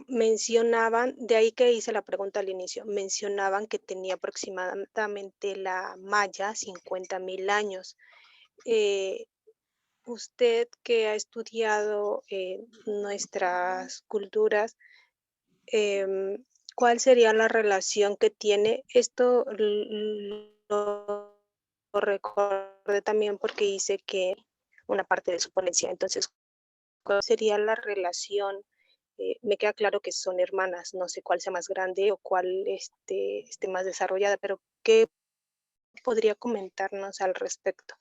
mencionaban, de ahí que hice la pregunta al inicio, mencionaban que tenía aproximadamente la maya 50,000 años. Usted que ha estudiado nuestras culturas, ¿cuál sería la relación que tiene? Esto lo recordé también porque hice que una parte de su ponencia. Entonces, ¿cuál sería la relación? Me queda claro que son hermanas, no sé cuál sea más grande o cuál esté más desarrollada, pero ¿qué podría comentarnos al respecto?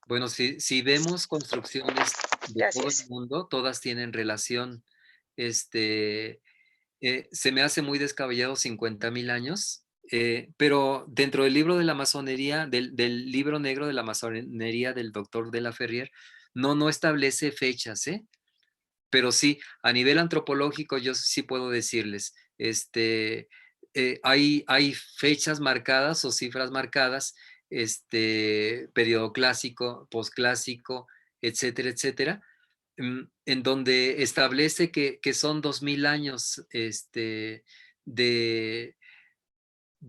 Bueno, si vemos construcciones de todo el mundo, todas tienen relación. Se me hace muy descabellado 50,000 años, pero dentro del libro de la masonería, del libro negro de la masonería del doctor de la Ferrier, no establece fechas, pero sí, a nivel antropológico yo sí puedo decirles, hay fechas marcadas o cifras marcadas, periodo clásico, posclásico, etcétera, etcétera, en donde establece que son 2000 años de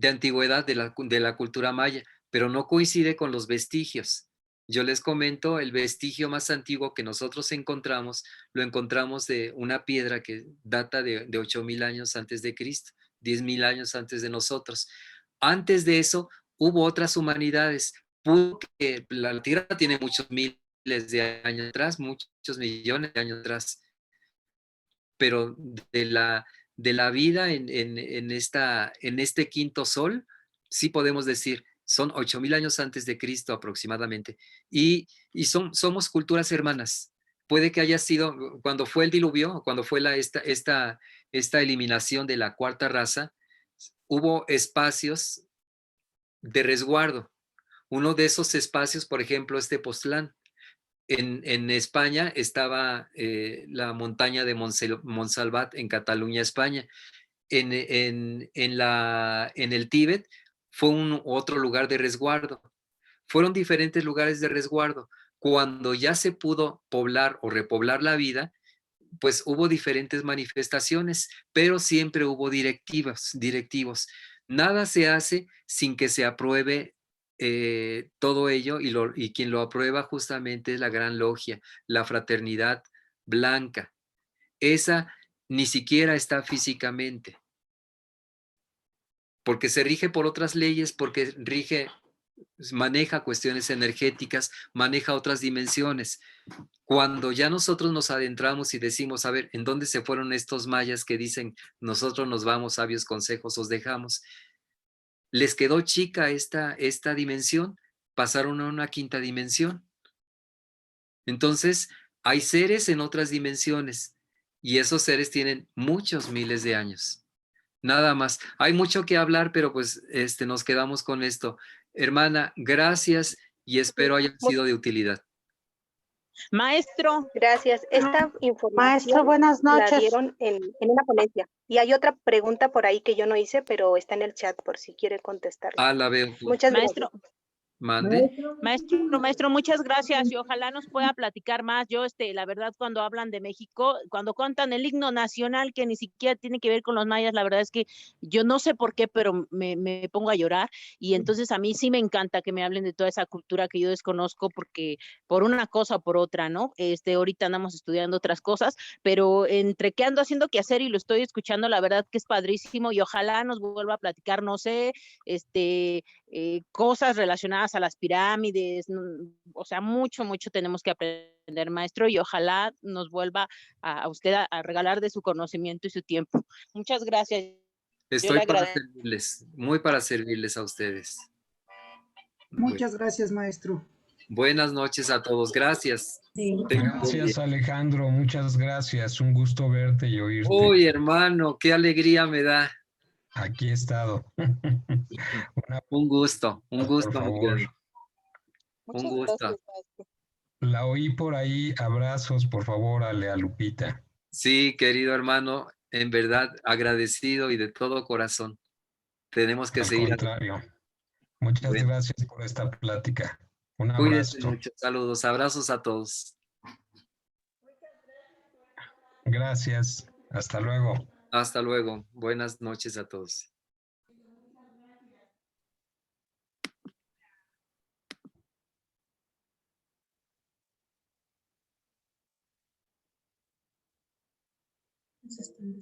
antigüedad de la cultura maya, pero no coincide con los vestigios. Yo les comento, el vestigio más antiguo que nosotros encontramos, lo encontramos de una piedra que data de 8,000 años antes de Cristo, 10,000 años antes de nosotros. Antes de eso, hubo otras humanidades, porque la Tierra tiene muchos miles de años atrás, muchos millones de años atrás, pero de la vida en este quinto sol, sí podemos decir, son 8,000 años antes de Cristo aproximadamente, y somos culturas hermanas. Puede que haya sido, cuando fue el diluvio, cuando fue esta eliminación de la cuarta raza, hubo espacios de resguardo. Uno de esos espacios, por ejemplo, es Tepoztlán. En España estaba la montaña de Montsalvat en Cataluña, España. En el Tíbet fue otro lugar de resguardo. Fueron diferentes lugares de resguardo. Cuando ya se pudo poblar o repoblar la vida, pues hubo diferentes manifestaciones, pero siempre hubo directivos. Nada se hace sin que se apruebe todo ello, y quien lo aprueba justamente es la Gran Logia, la Fraternidad Blanca. Esa ni siquiera está físicamente, porque se rige por otras leyes, porque maneja cuestiones energéticas, maneja otras dimensiones. Cuando ya nosotros nos adentramos y decimos, a ver, ¿en dónde se fueron estos mayas que dicen, nosotros nos vamos, sabios consejos os dejamos? Les quedó chica esta dimensión, pasaron a una quinta dimensión. Entonces, hay seres en otras dimensiones, y esos seres tienen muchos miles de años. Nada más. Hay mucho que hablar, pero pues nos quedamos con esto. Hermana, gracias, y espero haya sido de utilidad. Maestro. Gracias. Esta información Maestro, buenas la noches. dieron en una ponencia. Y hay otra pregunta por ahí que yo no hice, pero está en el chat por si quiere contestarla. La veo. Muchas Maestro. gracias. Mande. Maestro, muchas gracias, y ojalá nos pueda platicar más. Yo, la verdad, cuando hablan de México, cuando cantan el himno nacional, que ni siquiera tiene que ver con los mayas, la verdad es que yo no sé por qué, pero me pongo a llorar, y entonces a mí sí me encanta que me hablen de toda esa cultura que yo desconozco, porque por una cosa o por otra, ¿no? Ahorita andamos estudiando otras cosas, pero entre que ando haciendo qué hacer y lo estoy escuchando, la verdad que es padrísimo, y ojalá nos vuelva a platicar, no sé, cosas relacionadas a las pirámides, o sea, mucho tenemos que aprender, maestro, y ojalá nos vuelva a usted a regalar de su conocimiento y su tiempo. Muchas gracias. Estoy para servirles, muy para servirles a ustedes. Muchas gracias, maestro. Buenas noches a todos, gracias. Sí. Gracias, Alejandro, muchas gracias, un gusto verte y oírte. Uy, hermano, qué alegría me da. Aquí he estado. Un gusto, por favor. Un gusto. La oí por ahí, abrazos, por favor, a Lupita. Sí, querido hermano, en verdad agradecido y de todo corazón. Tenemos que seguir. Al contrario. Muchas gracias por esta plática. Un abrazo. Cuídense mucho, saludos, abrazos a todos. Gracias, hasta luego. Hasta luego, buenas noches a todos. Están